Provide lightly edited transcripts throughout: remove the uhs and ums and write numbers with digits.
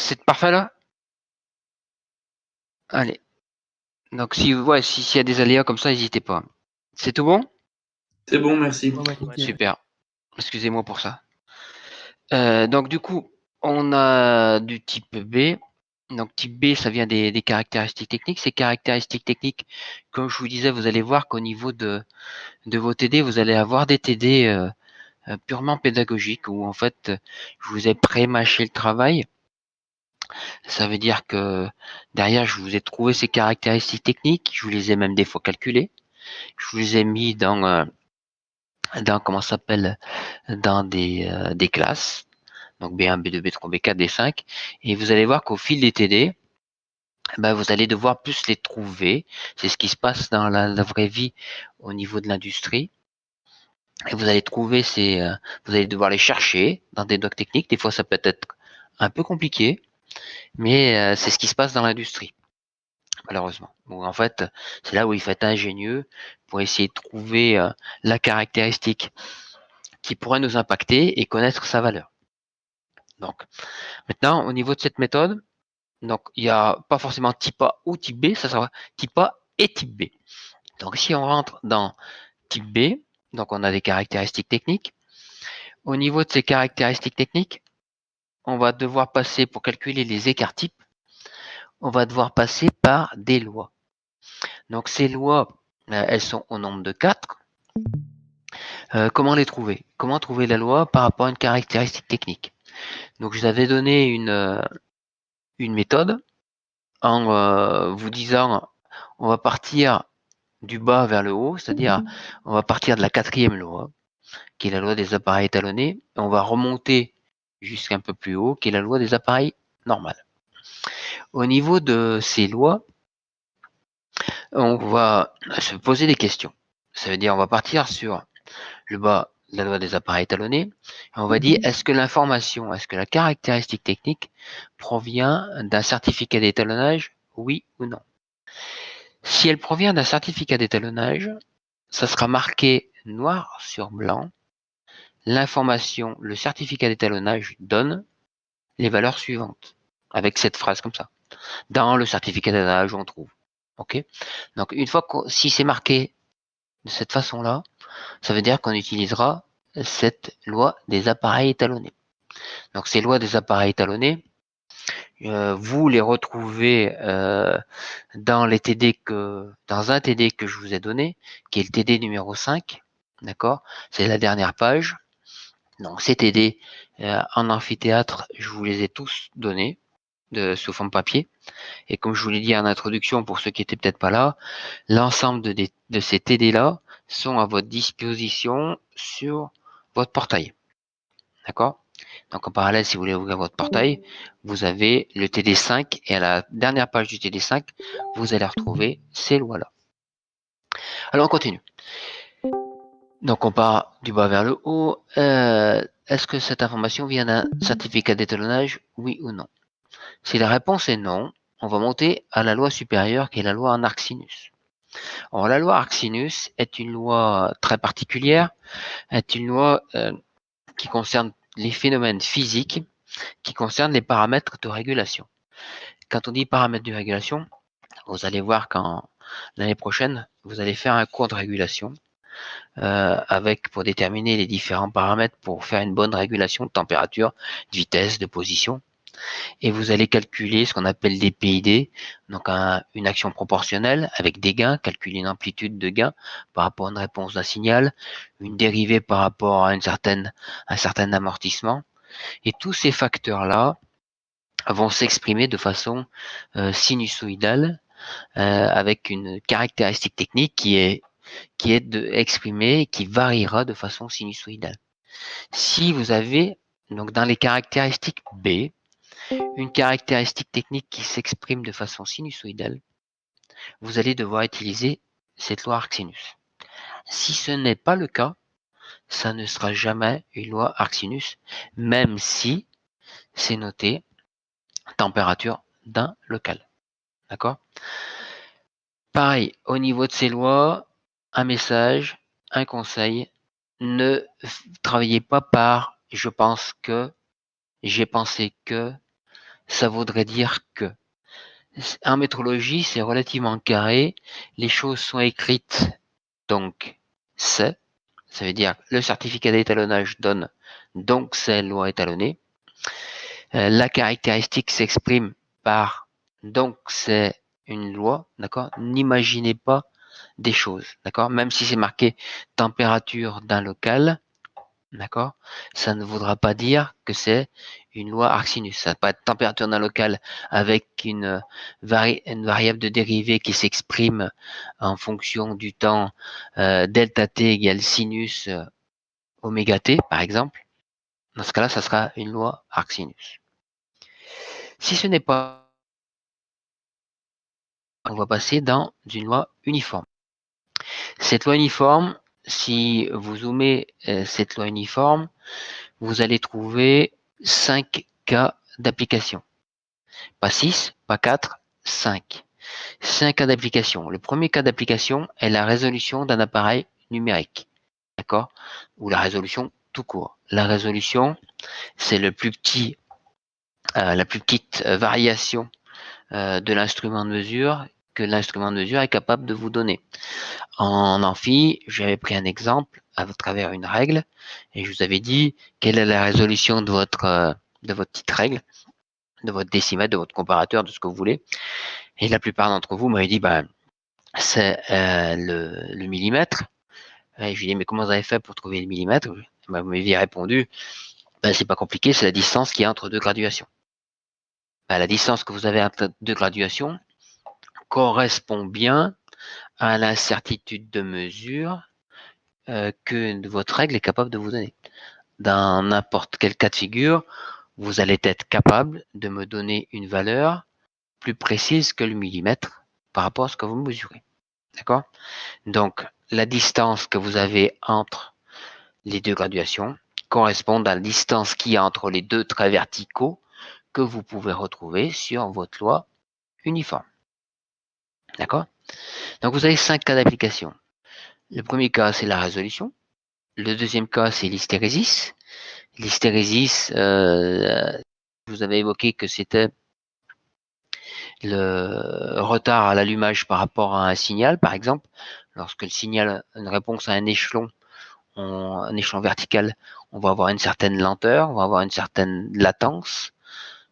C'est parfait là? Allez. Donc s'il y a des aléas comme ça, n'hésitez pas. C'est tout bon? C'est bon, merci. Super. Excusez-moi pour ça. Donc du coup, on a du type B. Donc type B, ça vient des caractéristiques techniques. Ces caractéristiques techniques, comme je vous disais, vous allez voir qu'au niveau de vos TD, vous allez avoir des TD purement pédagogiques où en fait, je vous ai pré-mâché le travail. Ça veut dire que derrière, je vous ai trouvé ces caractéristiques techniques. Je vous les ai même des fois calculées. Je vous les ai mis dans comment ça s'appelle, dans des classes. Donc B1, B2, B3, B4, D5. Et vous allez voir qu'au fil des TD, ben, vous allez devoir plus les trouver. C'est ce qui se passe dans la vraie vie au niveau de l'industrie. Et vous allez trouver vous allez devoir les chercher dans des docs techniques. Des fois, ça peut être un peu compliqué, mais c'est ce qui se passe dans l'industrie, malheureusement. Donc, en fait, c'est là où il faut être ingénieux pour essayer de trouver la caractéristique qui pourrait nous impacter et connaître sa valeur. Donc, maintenant, au niveau de cette méthode, donc il n'y a pas forcément type A ou type B, ça sera type A et type B. Donc, si on rentre dans type B, donc on a des caractéristiques techniques. Au niveau de ces caractéristiques techniques, on va devoir passer, pour calculer les écarts types, on va devoir passer par des lois. Donc, ces lois, elles sont au nombre de 4. Comment les trouver? Comment trouver la loi par rapport à une caractéristique technique? Donc, je vous avais donné une méthode en vous disant, on va partir du bas vers le haut, c'est-à-dire on va partir de la 4e loi, qui est la loi des appareils étalonnés, et on va remonter jusqu'à un peu plus haut, qui est la loi des appareils normaux. Au niveau de ces lois, on va se poser des questions. Ça veut dire on va partir sur le bas de la loi des appareils étalonnés, et on va dire est-ce que l'information, est-ce que la caractéristique technique provient d'un certificat d'étalonnage, oui ou non? Si elle provient d'un certificat d'étalonnage, ça sera marqué noir sur blanc. L'information, le certificat d'étalonnage donne les valeurs suivantes, avec cette phrase comme ça. Dans le certificat d'étalonnage, on trouve. Ok. Donc une fois que si c'est marqué de cette façon-là, ça veut dire qu'on utilisera cette loi des appareils étalonnés. Donc ces lois des appareils étalonnés, vous les retrouvez dans un TD que je vous ai donné, qui est le TD numéro 5. D'accord? C'est la dernière page. Donc ces TD en amphithéâtre, je vous les ai tous donnés sous forme papier. Et comme je vous l'ai dit en introduction, pour ceux qui n'étaient peut-être pas là, l'ensemble de ces TD-là sont à votre disposition sur votre portail. D'accord? Donc en parallèle, si vous voulez ouvrir votre portail, vous avez le TD5 et à la dernière page du TD5, vous allez retrouver ces lois-là. Alors on continue. Donc on part du bas vers le haut. Est-ce que cette information vient d'un certificat d'étalonnage, oui ou non? Si la réponse est non, on va monter à la loi supérieure qui est la loi en Arcsinus. Alors la loi Arcsinus est une loi très particulière, est une loi qui concerne les phénomènes physiques, qui concerne les paramètres de régulation. Quand on dit paramètres de régulation, vous allez voir qu'en l'année prochaine, vous allez faire un cours de régulation avec pour déterminer les différents paramètres pour faire une bonne régulation de température, de vitesse, de position. Et vous allez calculer ce qu'on appelle des PID, donc une action proportionnelle avec des gains, calculer une amplitude de gain par rapport à une réponse d'un signal, une dérivée par rapport à un certain amortissement. Et tous ces facteurs-là vont s'exprimer de façon sinusoïdale avec une caractéristique technique qui est exprimée et qui variera de façon sinusoïdale. Si vous avez donc dans les caractéristiques B une caractéristique technique qui s'exprime de façon sinusoïdale, vous allez devoir utiliser cette loi Arcsinus. Si ce n'est pas le cas, ça ne sera jamais une loi Arcsinus, même si c'est noté température d'un local. D'accord? Pareil, au niveau de ces lois, un message, un conseil, ne travaillez pas par je pense que, j'ai pensé que, ça voudrait dire que en métrologie, c'est relativement carré. Les choses sont écrites, donc c'est. Ça veut dire le certificat d'étalonnage donne, donc c'est loi étalonnée. La caractéristique s'exprime par, donc c'est une loi, d'accord? N'imaginez pas des choses, d'accord? Même si c'est marqué température d'un local, d'accord? Ça ne voudra pas dire que c'est une loi arc-sinus. Ça peut être température d'un local avec une variable de dérivée qui s'exprime en fonction du temps delta t égale sinus oméga t, par exemple. Dans ce cas-là, ça sera une loi arc-sinus. Si ce n'est pas, on va passer dans une loi uniforme. Cette loi uniforme, si vous zoomez cette loi uniforme, vous allez trouver 5 cas d'application. Pas 6, pas 4, 5. 5 cas d'application. Le premier cas d'application est la résolution d'un appareil numérique. D'accord? Ou la résolution tout court. La résolution, c'est la plus petite variation de l'instrument de mesure que l'instrument de mesure est capable de vous donner. En amphi, j'avais pris un exemple à travers une règle et je vous avais dit quelle est la résolution de votre petite règle, de votre décimètre, de votre comparateur, de ce que vous voulez. Et la plupart d'entre vous m'avaient dit c'est le millimètre. Et je lui ai dit mais comment vous avez fait pour trouver le millimètre? Vous m'aviez répondu c'est pas compliqué, c'est la distance qui est entre deux graduations. La distance que vous avez entre deux graduations correspond bien à l'incertitude de mesure que votre règle est capable de vous donner. Dans n'importe quel cas de figure, vous allez être capable de me donner une valeur plus précise que le millimètre par rapport à ce que vous mesurez. D'accord? Donc, la distance que vous avez entre les deux graduations correspond à la distance qu'il y a entre les deux traits verticaux que vous pouvez retrouver sur votre loi uniforme. D'accord? Donc, vous avez 5 cas d'application. Le premier cas, c'est la résolution. Le deuxième cas, c'est l'hystérésis. L'hystérésis, vous avez évoqué que c'était le retard à l'allumage par rapport à un signal, par exemple. Lorsque le signal, une réponse à un échelon vertical, on va avoir une certaine lenteur, on va avoir une certaine latence.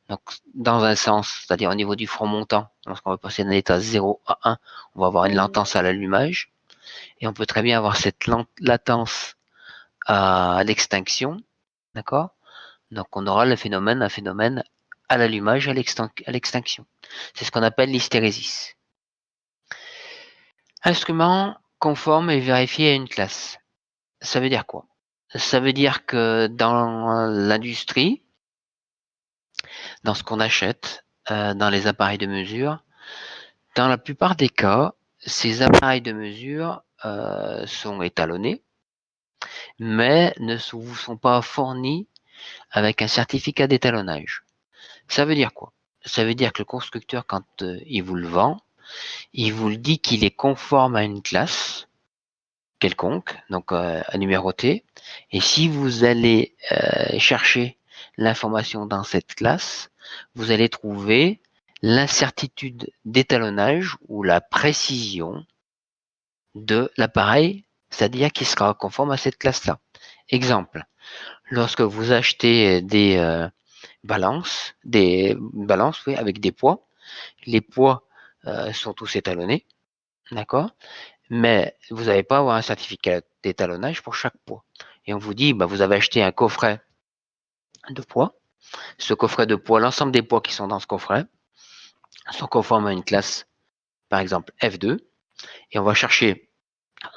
Donc, dans un sens, c'est-à-dire au niveau du front montant, lorsqu'on va passer d'un état 0 à 1, on va avoir une latence à l'allumage. Et on peut très bien avoir cette latence à l'extinction, d'accord? Donc, on aura un phénomène à l'allumage, à l'extinction. C'est ce qu'on appelle l'hystérésis. Instrument conforme et vérifié à une classe. Ça veut dire quoi? Ça veut dire que dans l'industrie, dans ce qu'on achète, dans les appareils de mesure, dans la plupart des cas, ces appareils de mesure sont étalonnés, mais ne vous sont pas fournis avec un certificat d'étalonnage. Ça veut dire quoi? Ça veut dire que le constructeur, quand il vous le vend, il vous le dit qu'il est conforme à une classe quelconque, donc numérotée. Et si vous allez chercher l'information dans cette classe, vous allez trouver l'incertitude d'étalonnage ou la précision de l'appareil, c'est-à-dire qu'il sera conforme à cette classe-là. Exemple, lorsque vous achetez des balances, oui, avec des poids, les poids sont tous étalonnés, d'accord? Mais vous n'allez pas avoir un certificat d'étalonnage pour chaque poids. Et on vous dit, vous avez acheté un coffret de poids. Ce coffret de poids, l'ensemble des poids qui sont dans ce coffret sont conformes à une classe, par exemple F2. Et on va chercher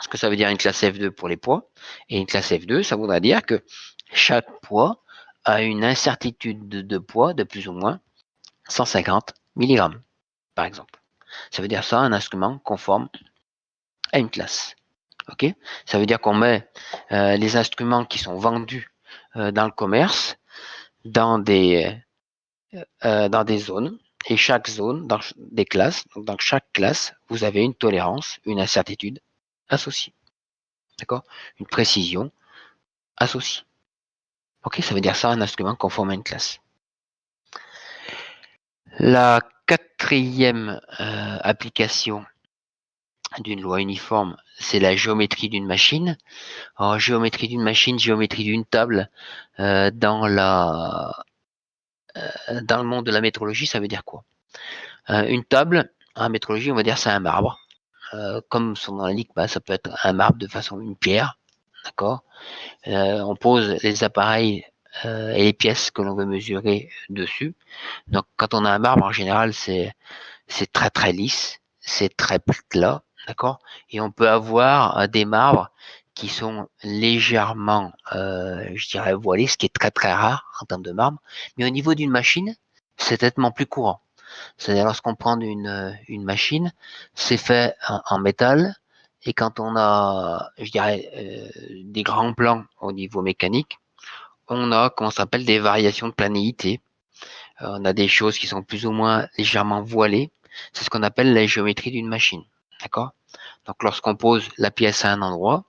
ce que ça veut dire une classe F2 pour les poids. Et une classe F2, ça voudra dire que chaque poids a une incertitude de poids de plus ou moins 150 mg, par exemple. Ça veut dire ça, un instrument conforme à une classe. Ok? Ça veut dire qu'on met les instruments qui sont vendus dans le commerce dans des zones, et chaque zone, dans des classes, donc dans chaque classe, vous avez une tolérance, une incertitude associée. D'accord? Une précision associée. Ok? Ça veut dire ça, un instrument conforme à une classe. La quatrième application d'une loi uniforme, c'est la géométrie d'une machine. Alors, géométrie d'une machine, géométrie d'une table, dans le monde de la métrologie, ça veut dire quoi? Une table, en métrologie, on va dire c'est un marbre. Comme son nom l'indique, ça peut être un marbre de façon une pierre, d'accord? On pose les appareils et les pièces que l'on veut mesurer dessus. Donc, quand on a un marbre, en général, c'est très très lisse, c'est très plat, d'accord? Et on peut avoir des marbres qui sont légèrement, je dirais, voilés, ce qui est très très rare en termes de marbre. Mais au niveau d'une machine, c'est nettement plus courant. C'est-à-dire lorsqu'on prend une machine, c'est fait en métal, et quand on a, je dirais, des grands plans au niveau mécanique, on a, comment ça s'appelle, des variations de planéité. On a des choses qui sont plus ou moins légèrement voilées. C'est ce qu'on appelle la géométrie d'une machine. D'accord? Donc lorsqu'on pose la pièce à un endroit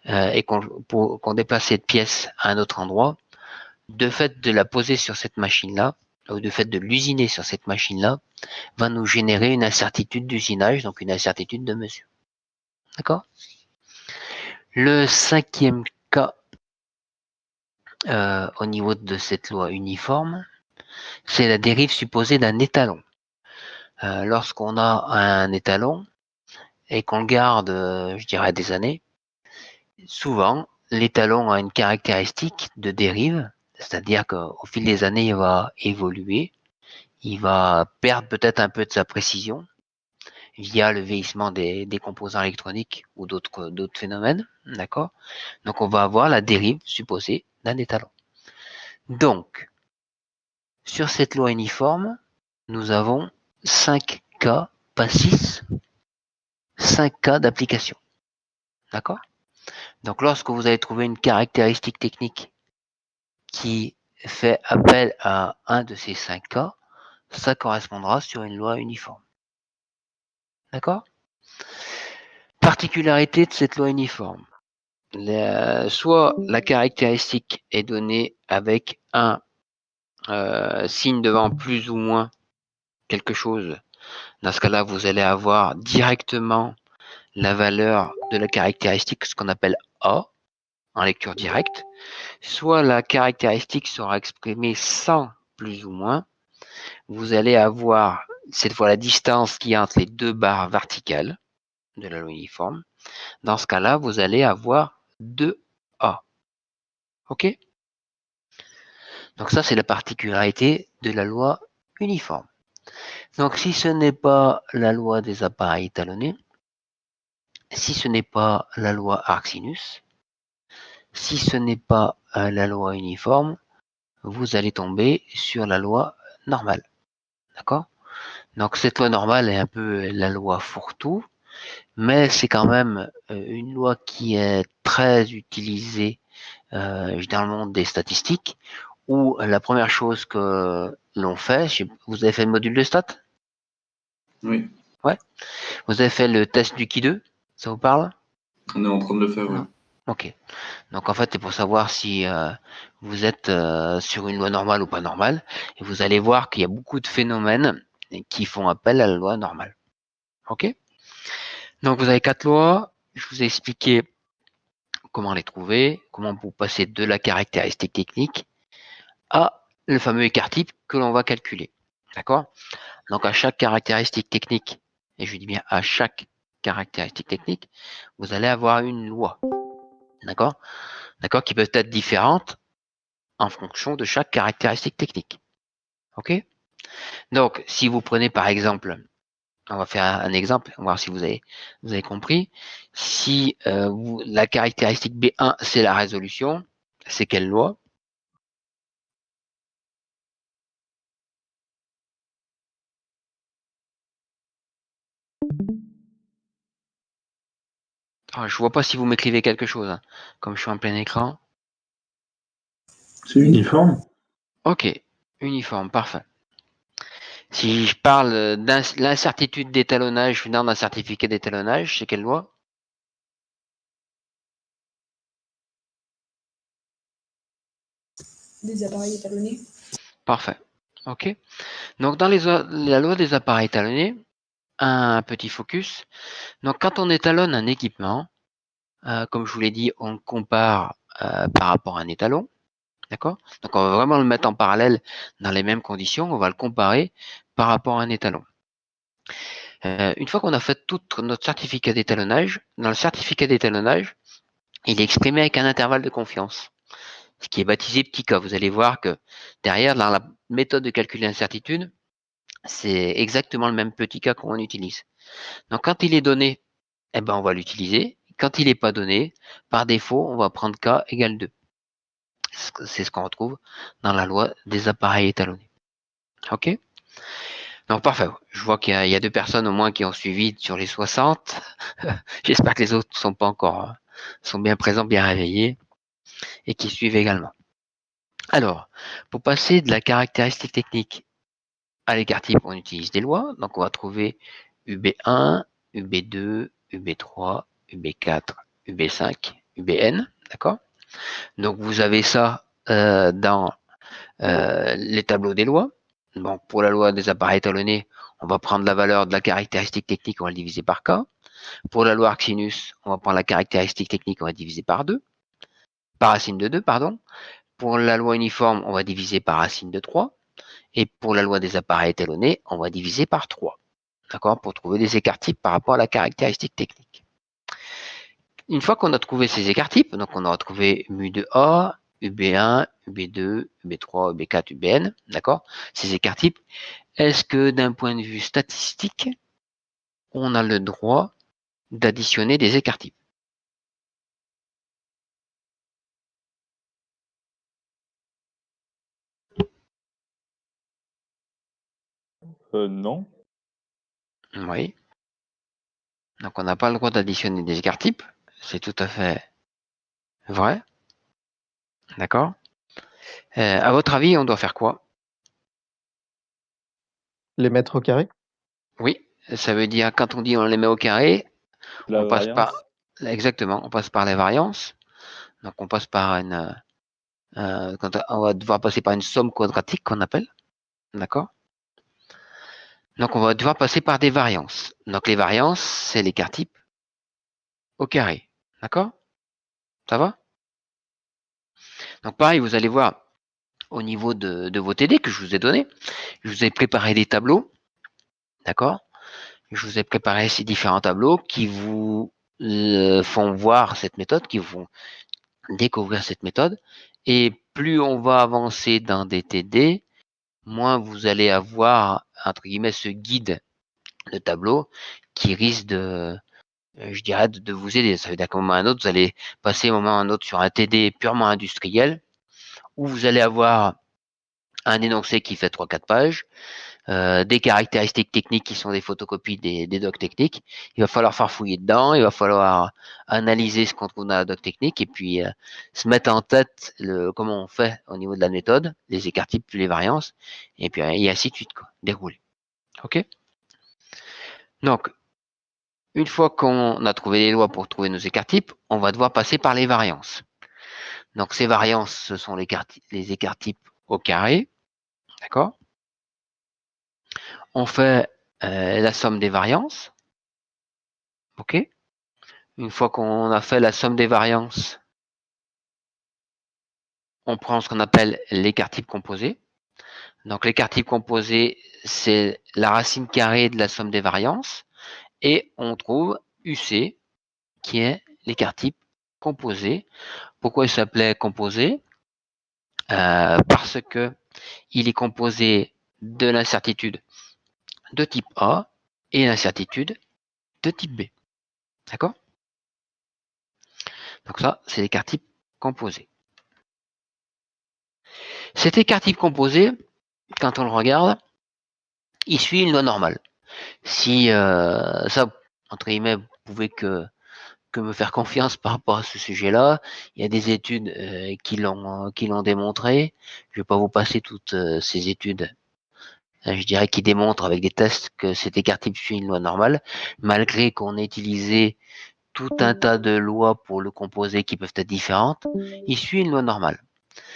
et qu'on déplace cette pièce à un autre endroit, de fait de la poser sur cette machine-là, ou de fait de l'usiner sur cette machine-là, va nous générer une incertitude d'usinage, donc une incertitude de mesure. D'accord? Le cinquième cas au niveau de cette loi uniforme, c'est la dérive supposée d'un étalon. Lorsqu'on a un étalon et qu'on le garde, je dirais, des années, souvent, l'étalon a une caractéristique de dérive, c'est-à-dire qu'au fil des années, il va évoluer, il va perdre peut-être un peu de sa précision via le vieillissement des composants électroniques ou d'autres phénomènes, d'accord? Donc, on va avoir la dérive supposée d'un étalon. Donc, sur cette loi uniforme, nous avons 5 cas, pas 6, 5 cas d'application, d'accord? Donc, lorsque vous allez trouver une caractéristique technique qui fait appel à un de ces 5 cas, ça correspondra sur une loi uniforme. D'accord? Particularité de cette loi uniforme. Soit la caractéristique est donnée avec un signe devant plus ou moins quelque chose. Dans ce cas-là, vous allez avoir directement la valeur de la caractéristique, ce qu'on appelle A, en lecture directe. Soit la caractéristique sera exprimée sans plus ou moins. Vous allez avoir cette fois la distance qui est entre les deux barres verticales de la loi uniforme. Dans ce cas-là, vous allez avoir 2A. OK? Donc ça, c'est la particularité de la loi uniforme. Donc si ce n'est pas la loi des appareils étalonnés, si ce n'est pas la loi Arc-Sinus, si ce n'est pas la loi uniforme, vous allez tomber sur la loi normale. D'accord? Donc cette loi normale est un peu la loi fourre-tout, mais c'est quand même une loi qui est très utilisée dans le monde des statistiques, où la première chose que l'on fait, vous avez fait le module de stats? Oui. Ouais. Vous avez fait le test du Ki2? Ça vous parle? On est en train de le faire, oui. Ok. Donc en fait, c'est pour savoir si vous êtes sur une loi normale ou pas normale. Et vous allez voir qu'il y a beaucoup de phénomènes qui font appel à la loi normale. Ok? Donc vous avez 4 lois. Je vous ai expliqué comment les trouver, comment vous passer de la caractéristique technique à le fameux écart type que l'on va calculer. D'accord? Donc à chaque caractéristique technique, et je dis bien à chaque caractéristique technique, vous allez avoir une loi. D'accord? D'accord? Qui peuvent être différentes en fonction de chaque caractéristique technique. OK? Donc, si vous prenez par exemple, on va faire un exemple, on va voir si vous avez compris. Si la caractéristique B1, c'est la résolution, c'est quelle loi? Je ne vois pas si vous m'écrivez quelque chose, hein, comme je suis en plein écran. C'est uniforme. Ok, uniforme, parfait. Si je parle de l'incertitude d'étalonnage venant d'un certificat d'étalonnage, c'est quelle loi? Des appareils étalonnés. Parfait. Ok. Donc, dans la loi des appareils étalonnés, un petit focus. Donc, quand on étalonne un équipement, comme je vous l'ai dit, on le compare par rapport à un étalon. D'accord? Donc, on va vraiment le mettre en parallèle dans les mêmes conditions. On va le comparer par rapport à un étalon. Une fois qu'on a fait tout notre certificat d'étalonnage, dans le certificat d'étalonnage, il est exprimé avec un intervalle de confiance, ce qui est baptisé petit k. Vous allez voir que derrière, dans la méthode de calcul d'incertitude, c'est exactement le même petit k qu'on utilise. Donc, quand il est donné, eh ben, on va l'utiliser. Quand il n'est pas donné, par défaut, on va prendre k égale 2. C'est ce qu'on retrouve dans la loi des appareils étalonnés. OK? Donc, parfait. Je vois qu'il y a 2 personnes au moins qui ont suivi sur les 60. J'espère que les autres sont pas encore, sont bien présents, bien réveillés et qui suivent également. Alors, pour passer de la caractéristique technique à l'écart type, on utilise des lois. Donc, on va trouver UB1, UB2, UB3, UB4, UB5, UBN. D'accord? Donc, vous avez ça dans les tableaux des lois. Bon, pour la loi des appareils étalonnés, on va prendre la valeur de la caractéristique technique, on va le diviser par K. Pour la loi Arcsinus, on va prendre la caractéristique technique, on va diviser par 2. Par racine de 2, pardon. Pour la loi uniforme, on va diviser par racine de 3. Et pour la loi des appareils étalonnés, on va diviser par 3. D'accord? Pour trouver les écarts types par rapport à la caractéristique technique. Une fois qu'on a trouvé ces écarts types, donc on aura trouvé mu de A, UB1, UB2, UB3, UB4, UBN, d'accord? Ces écarts types. Est-ce que d'un point de vue statistique, on a le droit d'additionner des écarts types? Non. Oui. Donc on n'a pas le droit d'additionner des écarts types. C'est tout à fait vrai. D'accord? À votre avis, on doit faire quoi? Les mettre au carré? Oui, ça veut dire quand on dit on les met au carré, La on passe variance. par exactement, on passe par les variances. Donc on passe par une on va devoir passer par une somme quadratique qu'on appelle. D'accord? Donc on va devoir passer par des variances. Donc les variances, c'est l'écart type au carré. D'accord? Ça va? Donc pareil, vous allez voir au niveau de vos TD que je vous ai donné, je vous ai préparé des tableaux. D'accord? Je vous ai préparé ces différents tableaux qui vous font voir cette méthode, qui vous font découvrir cette méthode. Et plus on va avancer dans des TD, moins vous allez avoir, entre guillemets, ce guide de tableau qui risque de, je dirais, de vous aider. Ça veut dire qu'à un moment ou à un autre, vous allez passer un moment ou à un autre sur un TD purement industriel, où vous allez avoir un énoncé qui fait 3-4 pages, des caractéristiques techniques qui sont des photocopies des docs techniques. Il va falloir farfouiller dedans, il va falloir analyser ce qu'on trouve dans la doc technique et puis se mettre en tête comment on fait au niveau de la méthode, les écarts types, les variances, et puis et ainsi de suite, quoi, dérouler. OK? Donc, une fois qu'on a trouvé les lois pour trouver nos écarts types, on va devoir passer par les variances. Donc, ces variances, ce sont les écarts types au carré. D'accord? On fait la somme des variances. OK? Une fois qu'on a fait la somme des variances, on prend ce qu'on appelle l'écart type composé. Donc l'écart type composé, c'est la racine carrée de la somme des variances. Et on trouve UC, qui est l'écart type composé. Pourquoi il s'appelait composé? Parce que il est composé de l'incertitude de type A et l'incertitude de type B. D'accord? Donc ça, c'est l'écart type composé. Cet écart type composé, quand on le regarde, il suit une loi normale. Si ça, entre guillemets, vous pouvez que me faire confiance par rapport à ce sujet-là. Il y a des études qui l'ont démontré. Je ne vais pas vous passer toutes ces études. Je dirais qui démontrent avec des tests que cet écart type suit une loi normale, malgré qu'on ait utilisé tout un tas de lois pour le composer qui peuvent être différentes. Il suit une loi normale.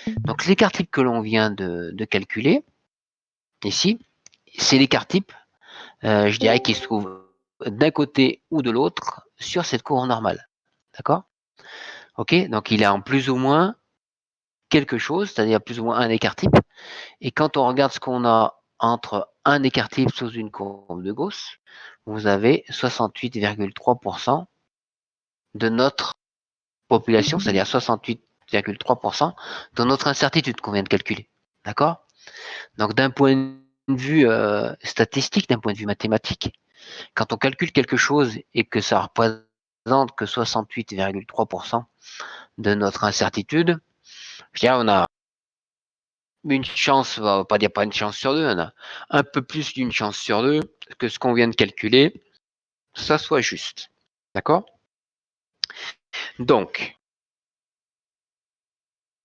Donc l'écart type que l'on vient de calculer ici, c'est l'écart type, je dirais, qui se trouve d'un côté ou de l'autre sur cette courbe normale. D'accord? Ok, donc il est en plus ou moins quelque chose, c'est-à-dire plus ou moins un écart type. Et quand on regarde ce qu'on a entre un écart type sous une courbe de Gauss, vous avez 68,3% de notre population, c'est-à-dire 68,3% de notre incertitude qu'on vient de calculer. D'accord? Donc d'un point de vue statistique, d'un point de vue mathématique, quand on calcule quelque chose et que ça représente que 68,3% de notre incertitude, je dirais on a une chance, on va pas dire pas une chance sur deux, on a un peu plus d'une chance sur deux que ce qu'on vient de calculer, ça soit juste. D'accord? Donc,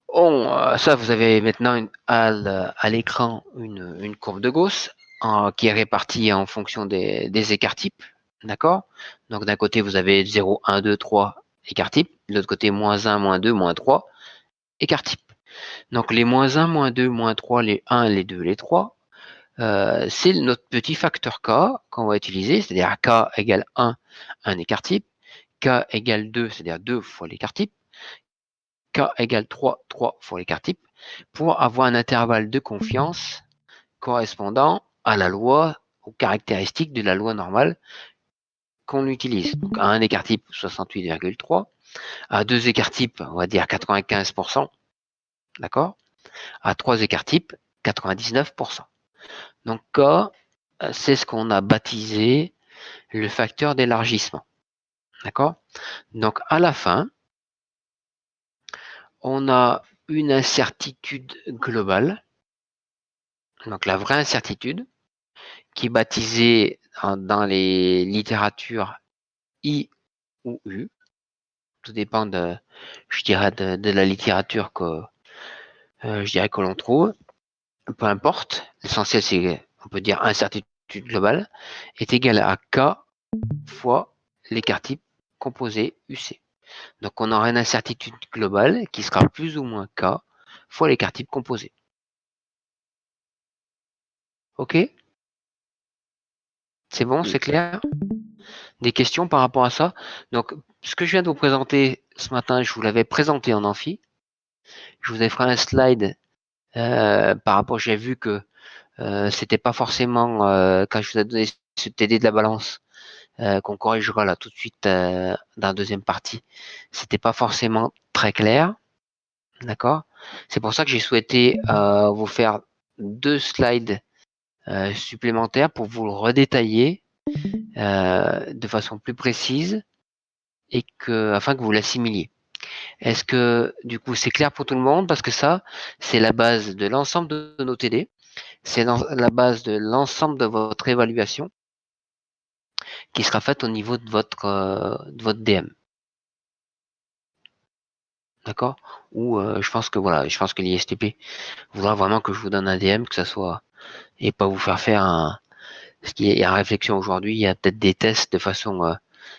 ça, vous avez maintenant à l'écran une courbe de Gauss qui est répartie en fonction des écarts types. D'accord? Donc, d'un côté, vous avez 0, 1, 2, 3 écarts types. De l'autre côté, moins 1, moins 2, moins 3 écarts types. Donc, les moins 1, moins 2, moins 3, les 1, les 2, les 3, c'est notre petit facteur K qu'on va utiliser, c'est-à-dire K égale 1, un écart type. K égale 2, c'est-à-dire 2 fois l'écart type. K égale 3, 3 fois l'écart type, pour avoir un intervalle de confiance correspondant à la loi, aux caractéristiques de la loi normale qu'on utilise. Donc à un écart type, 68,3. À deux écarts types, on va dire 95%. D'accord? À trois écarts types, 99%. Donc K, c'est ce qu'on a baptisé le facteur d'élargissement. D'accord? Donc à la fin, on a une incertitude globale. Donc la vraie incertitude, qui est baptisée dans les littératures I ou U. Tout dépend je dirais, de la littérature je dirais que l'on trouve. Peu importe. L'essentiel, c'est, on peut dire, incertitude globale est égale à K fois l'écart type composé UC. Donc, on aura une incertitude globale qui sera plus ou moins K fois l'écart type composé. OK? C'est bon, c'est clair? Des questions par rapport à ça? Donc, ce que je viens de vous présenter ce matin, je vous l'avais présenté en amphi. Je vous ai fait un slide par rapport, j'ai vu que c'était pas forcément, quand je vous ai donné ce TD de la balance, qu'on corrigera là tout de suite dans la deuxième partie, c'était pas forcément très clair. D'accord? C'est pour ça que j'ai souhaité vous faire deux slides supplémentaires pour vous le redétailler de façon plus précise et afin que vous l'assimiliez. Est-ce que du coup c'est clair pour tout le monde? Parce que ça, c'est la base de l'ensemble de nos TD, c'est la base de l'ensemble de votre évaluation qui sera faite au niveau de votre DM. D'accord? Ou je pense que voilà, je pense que l'ISTP voudra vraiment que je vous donne un DM, que ça soit, et pas vous faire ce qui est en réflexion aujourd'hui, il y a peut-être des tests de façon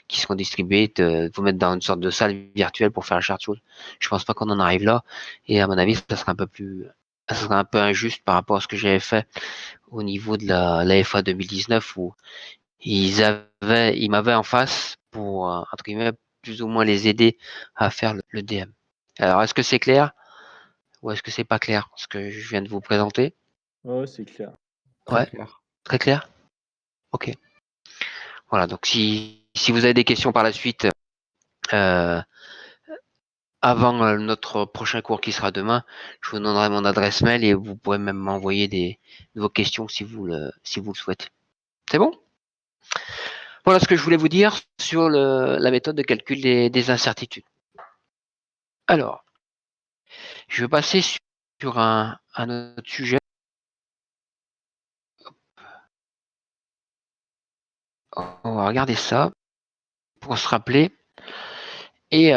qui seront distribués, de vous mettre dans une sorte de salle virtuelle pour faire chaque chose. Je pense pas qu'on en arrive là, et à mon avis, ça sera un peu injuste par rapport à ce que j'avais fait au niveau de la FA 2019 où ils m'avaient en face pour, entre guillemets, plus ou moins les aider à faire le DM. Alors, est-ce que c'est clair ou est-ce que c'est pas clair ce que je viens de vous présenter? Ouais, c'est clair. Ouais, très clair. Ok. Voilà. Donc, si vous avez des questions par la suite, avant notre prochain cours qui sera demain, je vous donnerai mon adresse mail et vous pourrez même m'envoyer vos questions si vous le souhaitez. C'est bon? Voilà ce que je voulais vous dire sur la méthode de calcul des incertitudes. Alors, je vais passer sur un autre sujet. On va regarder ça pour se rappeler. Et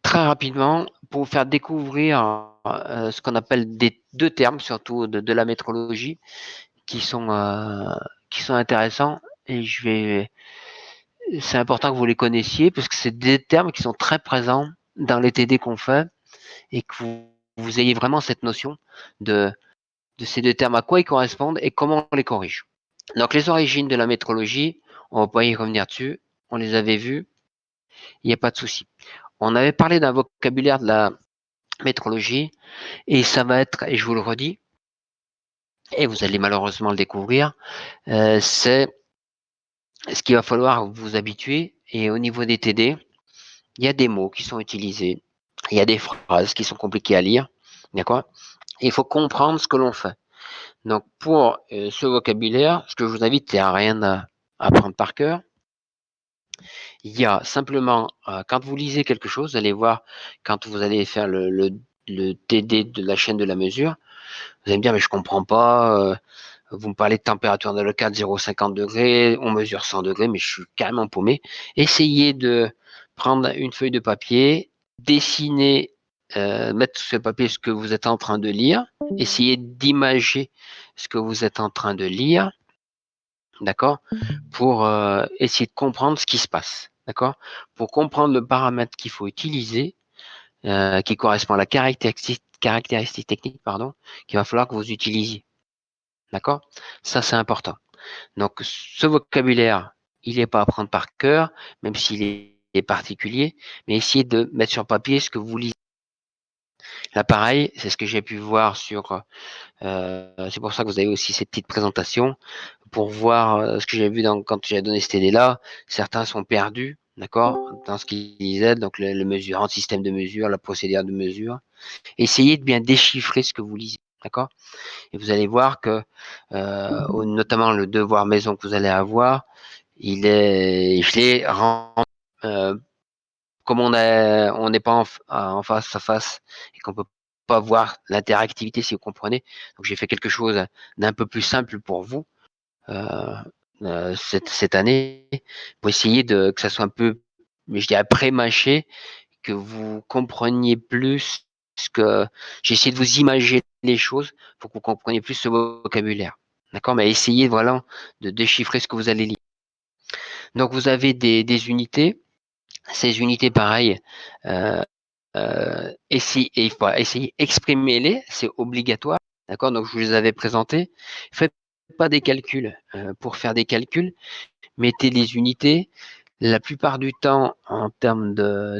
très rapidement, pour vous faire découvrir ce qu'on appelle deux termes, surtout de la métrologie, qui sont intéressants. Et c'est important que vous les connaissiez parce que c'est des termes qui sont très présents dans les TD qu'on fait et que vous ayez vraiment cette notion de de ces deux termes, à quoi ils correspondent et comment on les corrige. Donc les origines de la métrologie, on ne va pas y revenir dessus, on les avait vues, il n'y a pas de souci. On avait parlé d'un vocabulaire de la métrologie et ça va être, et je vous le redis, et vous allez malheureusement le découvrir, c'est ce qu'il va falloir vous habituer. Et au niveau des TD, il y a des mots qui sont utilisés, il y a des phrases qui sont compliquées à lire, d'accord? Il faut comprendre ce que l'on fait. Donc pour ce vocabulaire, ce que je vous invite, c'est à rien à apprendre par cœur. Il y a simplement, quand vous lisez quelque chose, vous allez voir, quand vous allez faire le TD de la chaîne de la mesure, vous allez me dire, mais je comprends pas, vous me parlez de température dans le cadre 0,50 degrés, on mesure 100 degrés, mais je suis carrément paumé. Essayez de prendre une feuille de papier, dessiner, mettre sur le papier ce que vous êtes en train de lire, essayez d'imager ce que vous êtes en train de lire, d'accord, pour essayer de comprendre ce qui se passe, d'accord, pour comprendre le paramètre qu'il faut utiliser, qui correspond à la caractéristique technique, pardon, qu'il va falloir que vous utilisiez, d'accord. Ça, c'est important. Donc, ce vocabulaire, il n'est pas à prendre par cœur, même s'il est particulier, mais essayez de mettre sur papier ce que vous lisez. Là, pareil, c'est ce que j'ai pu voir sur... c'est pour ça que vous avez aussi ces petites présentations, pour voir ce que j'ai vu quand j'ai donné cette TD-là. Certains sont perdus, d'accord, dans ce qu'ils disaient, donc le mesurant, le système de mesure, la procédure de mesure. Essayez de bien déchiffrer ce que vous lisez, d'accord. Et vous allez voir que, notamment le devoir maison que vous allez avoir, je l'ai rendu, comme on n'est pas en face à face et qu'on peut pas voir l'interactivité, si vous comprenez. Donc j'ai fait quelque chose d'un peu plus simple pour vous cette année, pour essayer que ça soit un peu, je dirais, pré-mâché, que vous compreniez plus ce que j'ai essayé de vous imaginer les choses pour que vous compreniez plus ce vocabulaire. D'accord, mais essayez voilà de déchiffrer ce que vous allez lire. Donc vous avez des unités. Ces unités, pareil, essayez exprimez-les, c'est obligatoire. D'accord, donc je vous les avais présentées. Faites pas des calculs. Pour faire des calculs, mettez les unités. La plupart du temps, en termes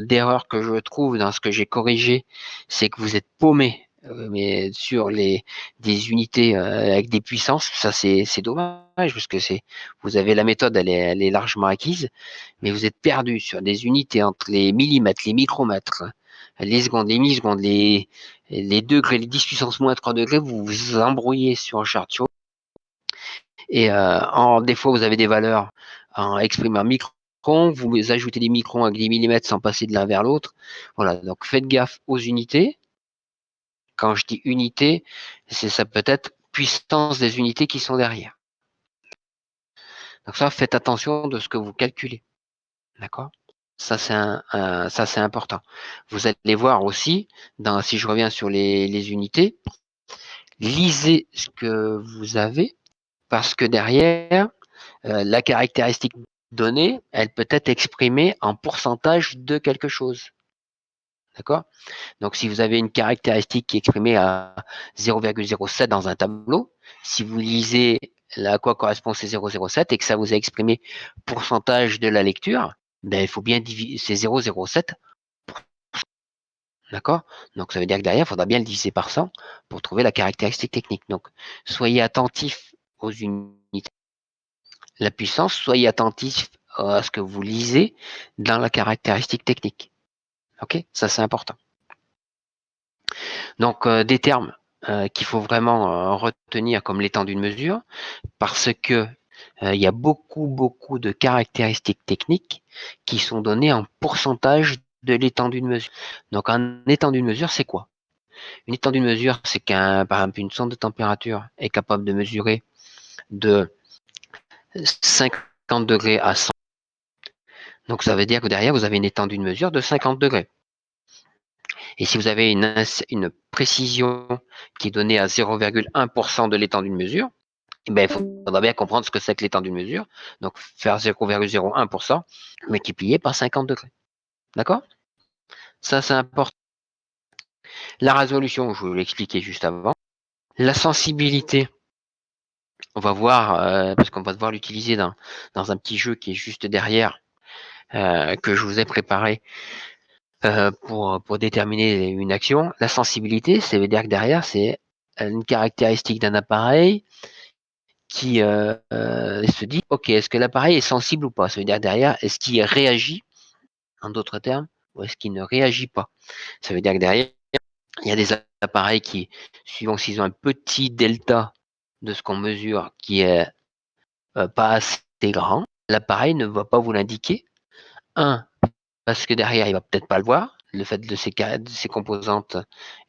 d'erreurs que je trouve dans ce que j'ai corrigé, c'est que vous êtes paumé, mais sur des unités avec des puissances. Ça, c'est dommage parce que vous avez la méthode, elle est largement acquise, mais vous êtes perdu sur des unités entre les millimètres, les micromètres, les secondes, les millisecondes, les degrés, les 10 puissance moins 3 degrés. Vous vous embrouillez sur un chart. Et des fois, vous avez des valeurs exprimées en microns, vous ajoutez des microns avec des millimètres sans passer de l'un vers l'autre. Voilà, donc faites gaffe aux unités. Quand je dis unité, ça peut être puissance des unités qui sont derrière. Donc ça, faites attention de ce que vous calculez. D'accord? Ça, c'est important. Vous allez voir aussi, si je reviens sur les unités, lisez ce que vous avez, parce que derrière, la caractéristique donnée, elle peut être exprimée en pourcentage de quelque chose. D'accord? Donc, si vous avez une caractéristique qui est exprimée à 0,07 dans un tableau, si vous lisez à quoi correspond ces 0,07 et que ça vous a exprimé pourcentage de la lecture, ben, il faut bien diviser ces 0,07. D'accord? Donc, ça veut dire que derrière, il faudra bien le diviser par 100 pour trouver la caractéristique technique. Donc, soyez attentifs aux unités. La puissance, soyez attentif à ce que vous lisez dans la caractéristique technique. Ok, ça c'est important. Donc des termes qu'il faut vraiment retenir comme l'étendue de mesure, parce que il y a beaucoup de caractéristiques techniques qui sont données en pourcentage de l'étendue de mesure. Donc un étendue de mesure, c'est quoi? Une étendue de mesure, c'est par exemple, une sonde de température est capable de mesurer de 50 degrés à 100. Donc ça veut dire que derrière, vous avez une étendue de mesure de 50 degrés. Et si vous avez une précision qui est donnée à 0,1% de l'étendue de mesure, eh ben, il faudra bien comprendre ce que c'est que l'étendue de mesure. Donc faire 0,01% multiplié par 50 degrés. D'accord? Ça, c'est important. La résolution, je vous l'ai expliqué juste avant. La sensibilité, on va voir, parce qu'on va devoir l'utiliser dans un petit jeu qui est juste derrière, que je vous ai préparé pour déterminer une action. La sensibilité, ça veut dire que derrière, c'est une caractéristique d'un appareil qui se dit, OK, est-ce que l'appareil est sensible ou pas? Ça veut dire derrière, est-ce qu'il réagit, en d'autres termes, ou est-ce qu'il ne réagit pas? Ça veut dire que derrière, il y a des appareils qui, suivant s'ils ont un petit delta de ce qu'on mesure, qui est pas assez grand, l'appareil ne va pas vous l'indiquer. Un, parce que derrière, il va peut-être pas le voir, le fait de ces composantes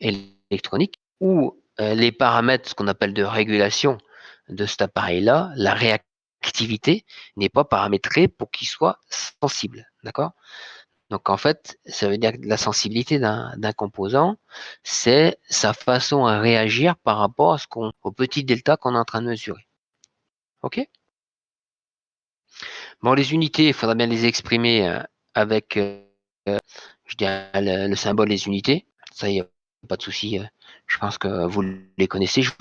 électroniques, ou les paramètres, ce qu'on appelle de régulation de cet appareil-là, la réactivité n'est pas paramétrée pour qu'il soit sensible. D'accord? Donc en fait, ça veut dire que la sensibilité d'un composant, c'est sa façon à réagir par rapport au petit delta qu'on est en train de mesurer. OK? Bon, les unités, il faudra bien les exprimer avec, je dirais, le symbole des unités. Ça, il n'y a pas de souci. Je pense que vous les connaissez. Je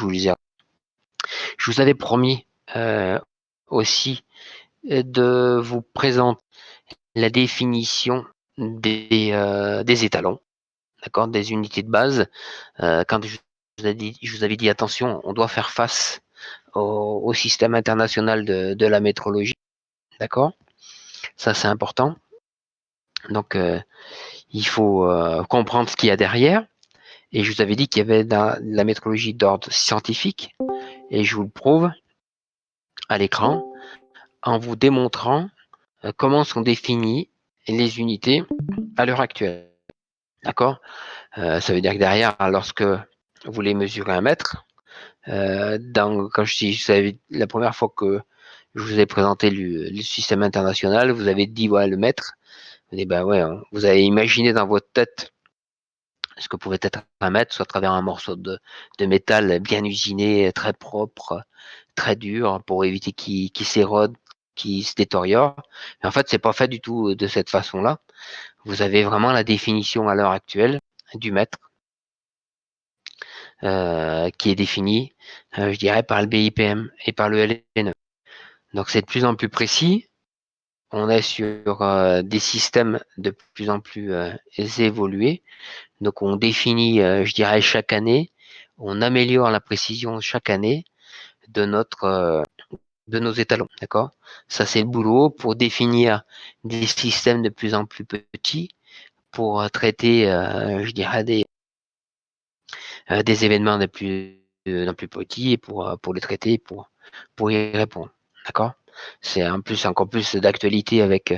vous avais promis aussi de vous présenter la définition des étalons, d'accord, des unités de base. Quand je vous avais dit attention, on doit faire face au système international de la métrologie, d'accord? Ça, c'est important. Donc, il faut comprendre ce qu'il y a derrière. Et je vous avais dit qu'il y avait de la métrologie d'ordre scientifique. Et je vous le prouve à l'écran en vous démontrant comment sont définies les unités à l'heure actuelle. D'accord? Ça veut dire que derrière, lorsque vous voulez mesurer un mètre, quand je savais, la première fois que je vous ai présenté le système international, vous avez dit voilà le mètre. Et ben ouais, vous avez imaginé dans votre tête ce que pouvait être un mètre, soit à travers un morceau de métal bien usiné, très propre, très dur, pour éviter qu'il s'érode, qu'il se détériore. Mais en fait, c'est pas fait du tout de cette façon-là. Vous avez vraiment la définition à l'heure actuelle du mètre, qui est définie, je dirais, par le BIPM et par le LN. Donc c'est de plus en plus précis. On est sur des systèmes de plus en plus évolués. Donc on définit, je dirais, chaque année, on améliore la précision chaque année de de nos étalons. D'accord? Ça, c'est le boulot pour définir des systèmes de plus en plus petits pour traiter, je dirais, des événements de plus petits et pour les traiter, pour y répondre. D'accord? C'est en plus encore plus d'actualité avec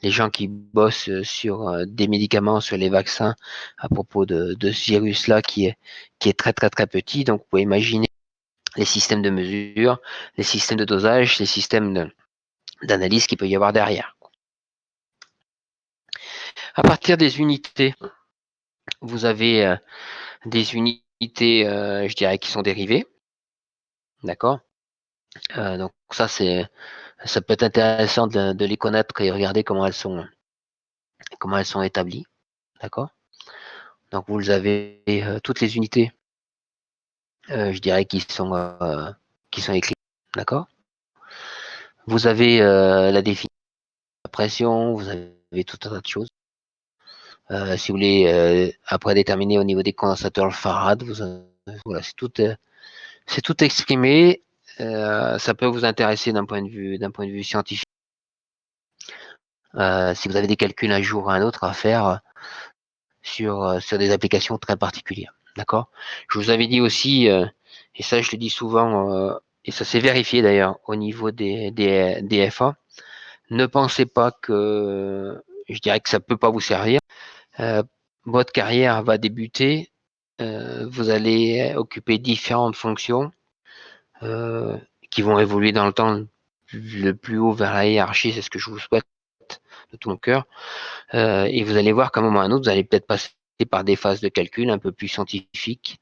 les gens qui bossent sur des médicaments, sur les vaccins à propos de ce virus-là qui est très très très petit. Donc vous pouvez imaginer les systèmes de mesure, les systèmes de dosage, les systèmes d'analyse qu'il peut y avoir derrière. À partir des unités, vous avez des unités, je dirais, qui sont dérivées. D'accord? Donc ça peut être intéressant de les connaître et regarder comment elles sont établies. D'accord? Donc vous avez toutes les unités, je dirais, qui sont écrites. D'accord? Vous avez la définition de la pression, vous avez tout un tas de choses. Si vous voulez après déterminer au niveau des condensateurs le farad, voilà, c'est tout exprimé. Ça peut vous intéresser d'un point de vue scientifique. Si vous avez des calculs un jour ou un autre à faire sur des applications très particulières. D'accord? Je vous avais dit aussi, et ça je le dis souvent, et ça s'est vérifié d'ailleurs au niveau des FA, ne pensez pas que je dirais que ça ne peut pas vous servir. Votre carrière va débuter, vous allez occuper différentes fonctions qui vont évoluer dans le temps le plus haut vers la hiérarchie, c'est ce que je vous souhaite de tout mon cœur. Et vous allez voir qu'à un moment ou à un autre, vous allez peut-être passer par des phases de calcul un peu plus scientifiques.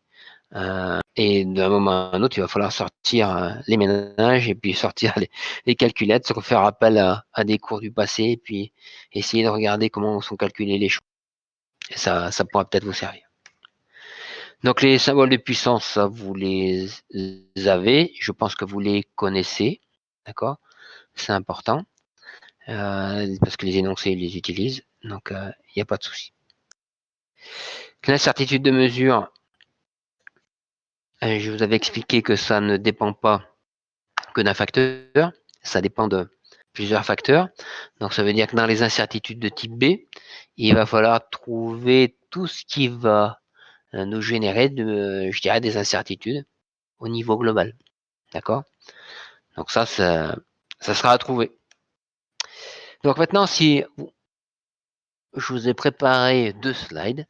Et d'un moment à un autre, il va falloir sortir les ménages et puis sortir les calculettes, se faire appel à des cours du passé et puis essayer de regarder comment sont calculées les choses. Et ça pourra peut-être vous servir. Donc les symboles de puissance, ça vous les avez. Je pense que vous les connaissez. D'accord? C'est important. Parce que les énoncés ils les utilisent. Donc il n'y a pas de souci. L'incertitude de mesure, je vous avais expliqué que ça ne dépend pas que d'un facteur. Ça dépend de plusieurs facteurs. Donc ça veut dire que dans les incertitudes de type B, il va falloir trouver tout ce qui va nous générer je dirais, des incertitudes au niveau global. D'accord? Donc ça sera à trouver. Donc maintenant, si je vous ai préparé 2 slides,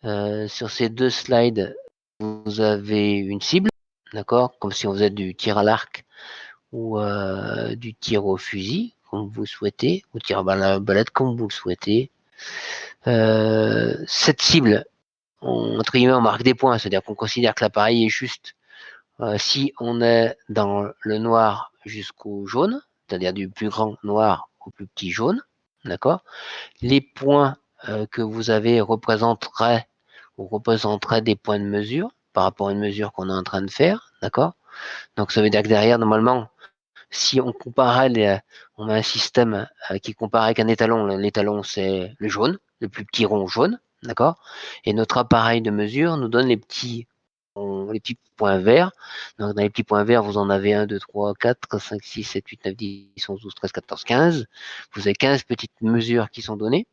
sur ces 2 slides, vous avez une cible, d'accord? Comme si on faisait du tir à l'arc ou du tir au fusil, comme vous souhaitez, ou tir à balade, comme vous le souhaitez. Cette cible, entre guillemets, on marque des points, c'est-à-dire qu'on considère que l'appareil est juste si on est dans le noir jusqu'au jaune, c'est-à-dire du plus grand noir au plus petit jaune, d'accord? Les points que vous avez représenteraient des points de mesure par rapport à une mesure qu'on est en train de faire, d'accord? Donc ça veut dire que derrière, normalement, si on comparait, on a un système qui compare avec un étalon. L'étalon, c'est le jaune, le plus petit rond jaune, d'accord? Et notre appareil de mesure nous donne les petits points verts. Donc, dans les petits points verts, vous en avez 1, 2, 3, 4, 5, 6, 7, 8, 9, 10, 11, 12, 13, 14, 15. Vous avez 15 petites mesures qui sont données.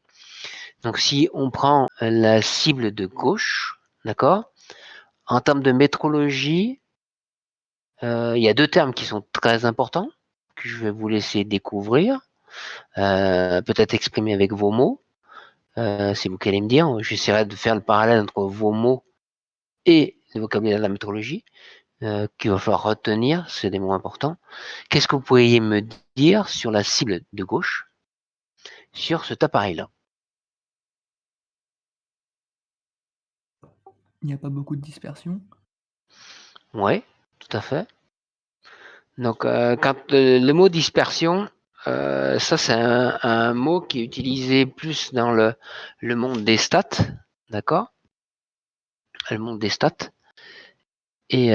Donc, si on prend la cible de gauche, d'accord? En termes de métrologie, il y a 2 termes qui sont très importants, que je vais vous laisser découvrir, peut-être exprimer avec vos mots. C'est vous qui allez me dire. J'essaierai de faire le parallèle entre vos mots et le vocabulaire de la métrologie, qu'il va falloir retenir, c'est des mots importants. Qu'est-ce que vous pourriez me dire sur la cible de gauche, sur cet appareil-là? Il n'y a pas beaucoup de dispersion. Oui, tout à fait. Donc, quand le mot dispersion, ça c'est un mot qui est utilisé plus dans le monde des stats, d'accord? Le monde des stats. Et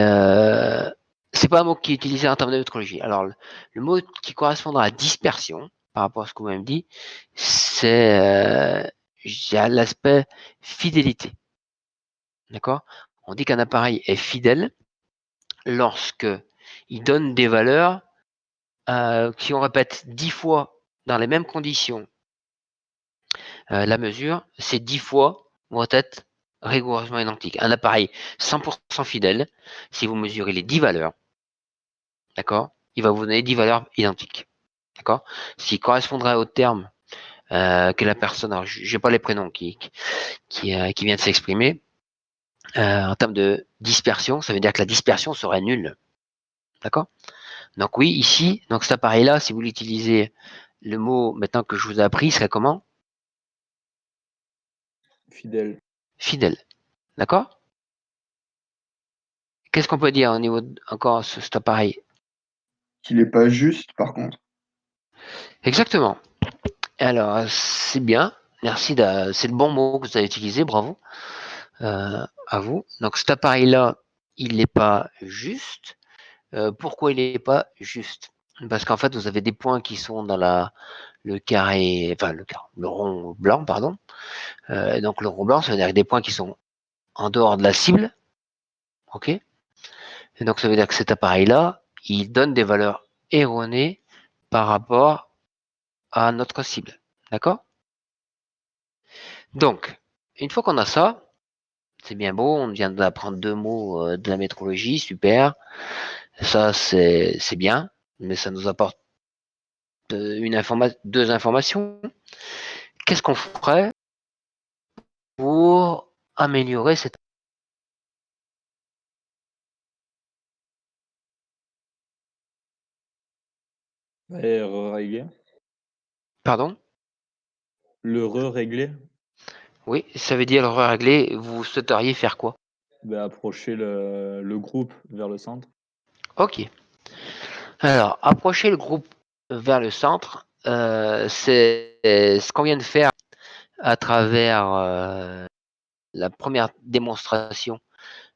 c'est pas un mot qui est utilisé en termes de métrologie. Alors, le mot qui correspondra à dispersion, par rapport à ce que vous m'avez dit, c'est l'aspect fidélité. D'accord? On dit qu'un appareil est fidèle lorsque il donne des valeurs si on répète 10 fois dans les mêmes conditions la mesure, ces 10 fois vont être rigoureusement identiques. Un appareil 100% fidèle, si vous mesurez les 10 valeurs, d'accord, il va vous donner 10 valeurs identiques. D'accord? S'il correspondrait au terme que la personne, alors je n'ai pas les prénoms qui vient de s'exprimer, en termes de dispersion, ça veut dire que la dispersion serait nulle. D'accord? Donc oui, ici, donc cet appareil-là, si vous l'utilisez, le mot maintenant que je vous ai appris serait comment? Fidèle. Fidèle. D'accord? Qu'est-ce qu'on peut dire au niveau encore cet appareil? Qu'il n'est pas juste, par contre. Exactement. Alors, c'est bien. Merci. C'est le bon mot que vous avez utilisé. Bravo. À vous. Donc, cet appareil-là, il n'est pas juste. Pourquoi il n'est pas juste? Parce qu'en fait, vous avez des points qui sont dans le carré, enfin le rond blanc, pardon. Donc, le rond blanc, ça veut dire des points qui sont en dehors de la cible. OK? Et donc, ça veut dire que cet appareil-là, il donne des valeurs erronées par rapport à notre cible. D'accord? Donc, une fois qu'on a ça, c'est bien beau, on vient d'apprendre 2 mots de la métrologie, super. Ça, c'est bien, mais ça nous apporte 2 informations. Qu'est-ce qu'on ferait pour améliorer cette... Et re-régler. Pardon? Le re-régler. Oui, ça veut dire le régler, vous souhaiteriez faire quoi? Approcher le groupe vers le centre. Ok. Alors, approcher le groupe vers le centre, c'est ce qu'on vient de faire à travers la première démonstration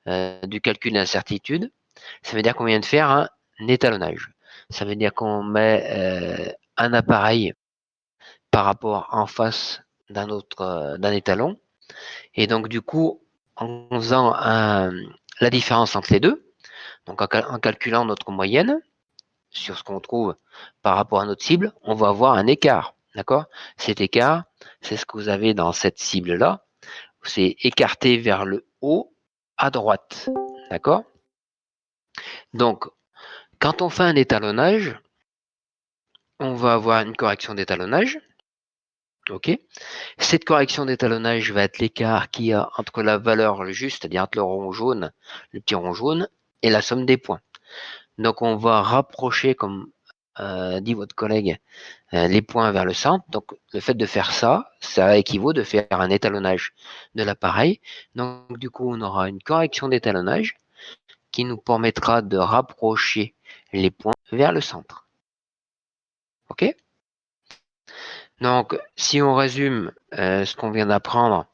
du calcul d'incertitude, ça veut dire qu'on vient de faire un étalonnage. Ça veut dire qu'on met un appareil par rapport en face d'un étalon. Et donc, du coup, en faisant la différence entre les deux, donc en calculant notre moyenne sur ce qu'on trouve par rapport à notre cible, on va avoir un écart. D'accord? Cet écart, c'est ce que vous avez dans cette cible-là. C'est écarté vers le haut à droite. D'accord? Donc, quand on fait un étalonnage, on va avoir une correction d'étalonnage. OK? Cette correction d'étalonnage va être l'écart qu'il y a entre la valeur juste, c'est-à-dire entre le rond jaune, le petit rond jaune, et la somme des points. Donc, on va rapprocher, comme dit votre collègue, les points vers le centre. Donc, le fait de faire ça, ça équivaut de faire un étalonnage de l'appareil. Donc, du coup, on aura une correction d'étalonnage qui nous permettra de rapprocher les points vers le centre. OK? Donc, si on résume ce qu'on vient d'apprendre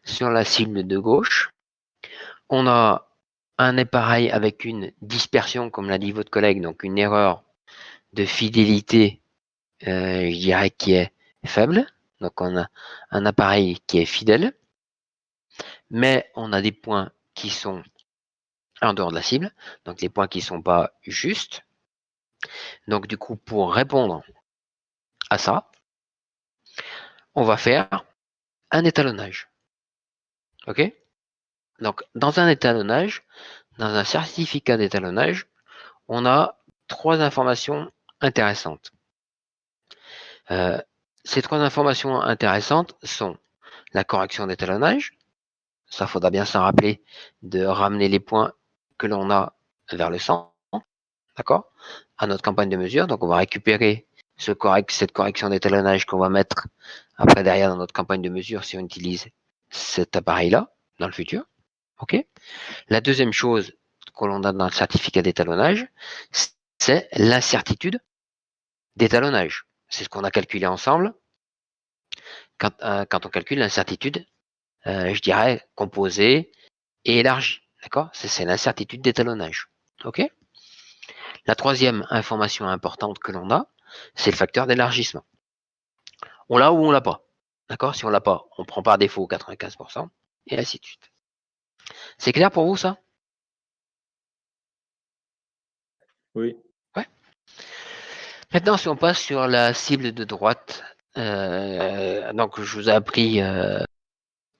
sur la cible de gauche, on a un appareil avec une dispersion, comme l'a dit votre collègue, donc une erreur de fidélité, je dirais, qui est faible. Donc, on a un appareil qui est fidèle, mais on a des points qui sont en dehors de la cible, donc les points qui ne sont pas justes. Donc, du coup, pour répondre à ça, on va faire un étalonnage. OK? Donc, dans un étalonnage, dans un certificat d'étalonnage, on a 3 informations intéressantes. Ces 3 informations intéressantes sont la correction d'étalonnage, ça faudra bien s'en rappeler de ramener les points que l'on a vers le centre, d'accord, à notre campagne de mesure. Donc on va récupérer cette correction d'étalonnage qu'on va mettre après derrière dans notre campagne de mesure si on utilise cet appareil-là dans le futur. OK? La deuxième chose que l'on a dans le certificat d'étalonnage, c'est l'incertitude d'étalonnage. C'est ce qu'on a calculé ensemble quand on calcule l'incertitude, je dirais, composée et élargie. D'accord? C'est l'incertitude d'étalonnage. OK? La troisième information importante que l'on a, c'est le facteur d'élargissement. On l'a ou on l'a pas. D'accord? Si on l'a pas, on prend par défaut 95% et ainsi de suite. C'est clair pour vous ça? Oui. Ouais. Maintenant, si on passe sur la cible de droite, donc je vous ai appris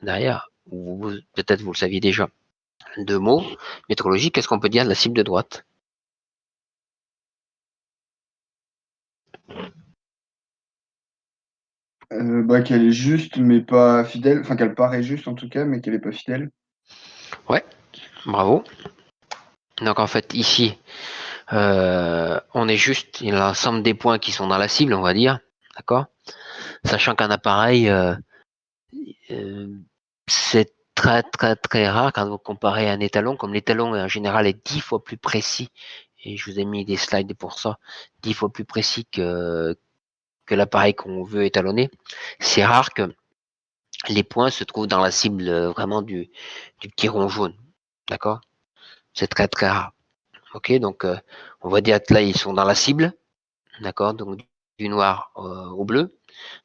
derrière, ou peut-être vous le saviez déjà, 2 mots métrologiques. Qu'est-ce qu'on peut dire de la cible de droite? Qu'elle est juste, mais pas fidèle. Enfin, qu'elle paraît juste en tout cas, mais qu'elle est pas fidèle. Ouais, bravo. Donc en fait, ici, on est juste l'ensemble des points qui sont dans la cible, on va dire. D'accord? Sachant qu'un appareil, c'est très très très rare quand vous comparez à un étalon, comme l'étalon en général est 10 fois plus précis, et je vous ai mis des slides pour ça, 10 fois plus précis que l'appareil qu'on veut étalonner. C'est rare que les points se trouvent dans la cible vraiment du petit rond jaune. D'accord? C'est très très rare. Ok, donc on va dire que là ils sont dans la cible. D'accord? Donc du noir au bleu.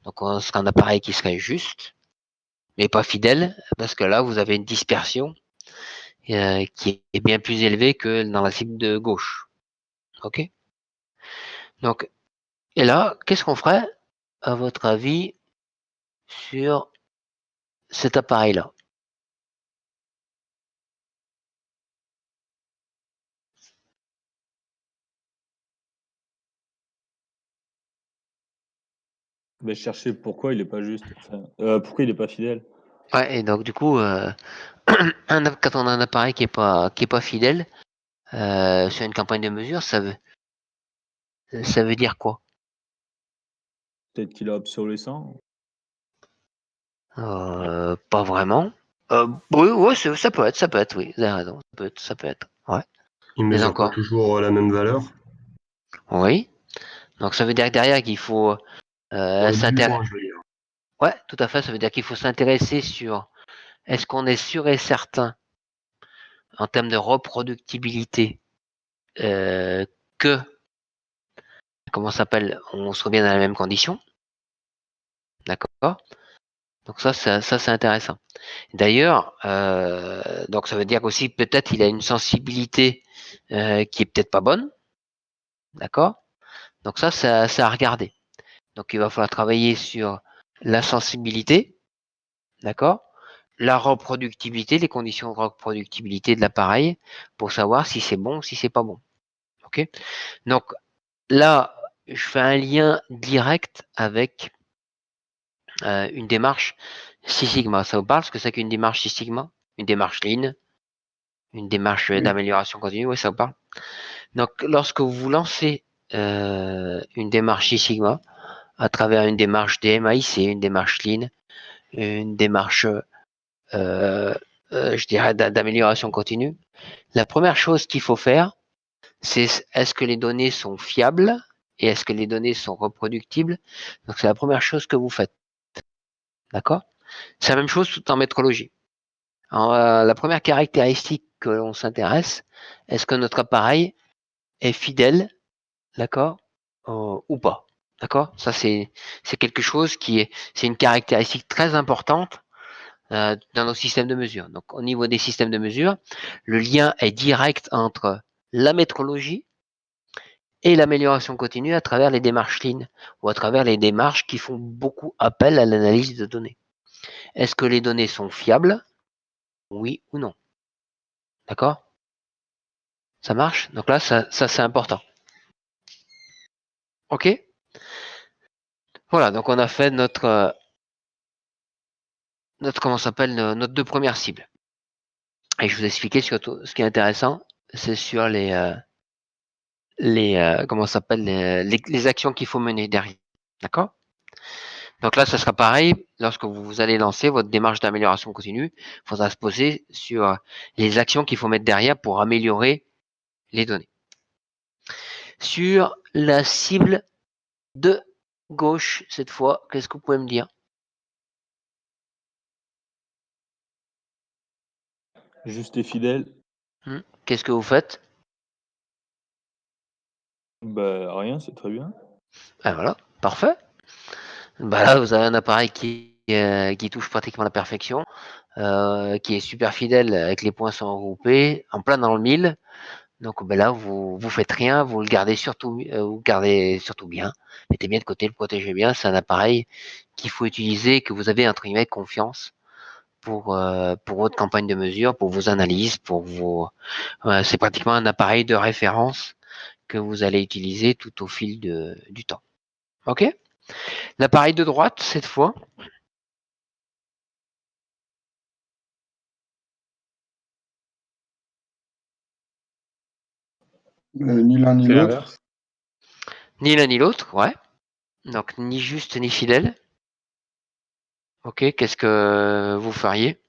Donc on sera un appareil qui serait juste, mais pas fidèle, parce que là vous avez une dispersion qui est bien plus élevée que dans la cible de gauche. Ok? Donc, et là, qu'est-ce qu'on ferait, à votre avis, sur cet appareil-là? Je chercher pourquoi il est pas juste. Enfin, pourquoi il est pas fidèle. Ouais, et donc du coup, quand on a un appareil qui est pas fidèle sur une campagne de mesure, ça veut dire quoi? Peut-être qu'il est obsolescent. Pas vraiment. Oui, ouais, ça peut être, oui, vous avez raison, ça peut être, ouais. Il Mais mesure pas encore, toujours la même valeur. oui. Donc ça veut dire que derrière qu'il faut Pour le début s'intéresser. point, je veux dire. Ouais, tout à fait. Ça veut dire qu'il faut s'intéresser sur est-ce qu'on est sûr et certain en termes de reproductibilité que, comment ça s'appelle, on se revient dans la même condition, d'accord? Donc ça c'est intéressant. D'ailleurs, donc ça veut dire aussi peut-être il a une sensibilité qui est peut-être pas bonne, d'accord? Donc ça c'est à regarder. Donc il va falloir travailler sur la sensibilité, d'accord? La reproductibilité, les conditions de reproductibilité de l'appareil pour savoir si c'est bon ou si c'est pas bon. Ok? Donc là, je fais un lien direct avec une démarche Six Sigma. Ça vous parle ce que c'est qu'une démarche Six Sigma? Une démarche Lean, une démarche Oui. d'amélioration continue, oui, ça vous parle. Donc lorsque vous lancez une démarche Six Sigma à travers une démarche DMAIC, une démarche Lean, une démarche je dirais d'amélioration continue, la première chose qu'il faut faire, c'est est-ce que les données sont fiables et est-ce que les données sont reproductibles. Donc c'est la première chose que vous faites. D'accord? C'est la même chose tout en métrologie. Alors, la première caractéristique que l'on s'intéresse, est-ce que notre appareil est fidèle, d'accord, ou pas. D'accord? Ça c'est quelque chose c'est une caractéristique très importante dans nos systèmes de mesure. Donc au niveau des systèmes de mesure, le lien est direct entre la métrologie et l'amélioration continue à travers les démarches Lean ou à travers les démarches qui font beaucoup appel à l'analyse de données. Est-ce que les données sont fiables? Oui ou non? D'accord? Ça marche? Donc là, ça c'est important. Ok? Voilà, donc on a fait notre comment s'appelle, notre deux premières cibles. Et je vous ai expliqué surtout ce qui est intéressant, c'est sur comment ça s'appelle, les actions qu'il faut mener derrière. D'accord? Donc là, ça sera pareil. Lorsque vous allez lancer votre démarche d'amélioration continue, il faudra se poser sur les actions qu'il faut mettre derrière pour améliorer les données. Sur la cible de gauche, cette fois, qu'est-ce que vous pouvez me dire? Juste et fidèle. Qu'est-ce que vous faites? Bah, rien, c'est très bien. Ah, voilà, parfait. Bah là, vous avez un appareil qui touche pratiquement la perfection, qui est super fidèle avec les points sont regroupés, en plein dans le mille. Donc ben là, vous faites rien, vous le gardez surtout bien, mettez bien de côté, le protégez bien. C'est un appareil qu'il faut utiliser, que vous avez entre guillemets confiance pour votre campagne de mesure, pour vos analyses, c'est pratiquement un appareil de référence que vous allez utiliser tout au fil du temps. Ok? L'appareil de droite, cette fois. Ni l'un ni C'est l'autre. l'inverse. Ni l'un ni l'autre, ouais. Donc ni juste ni fidèle. Ok, qu'est-ce que vous feriez?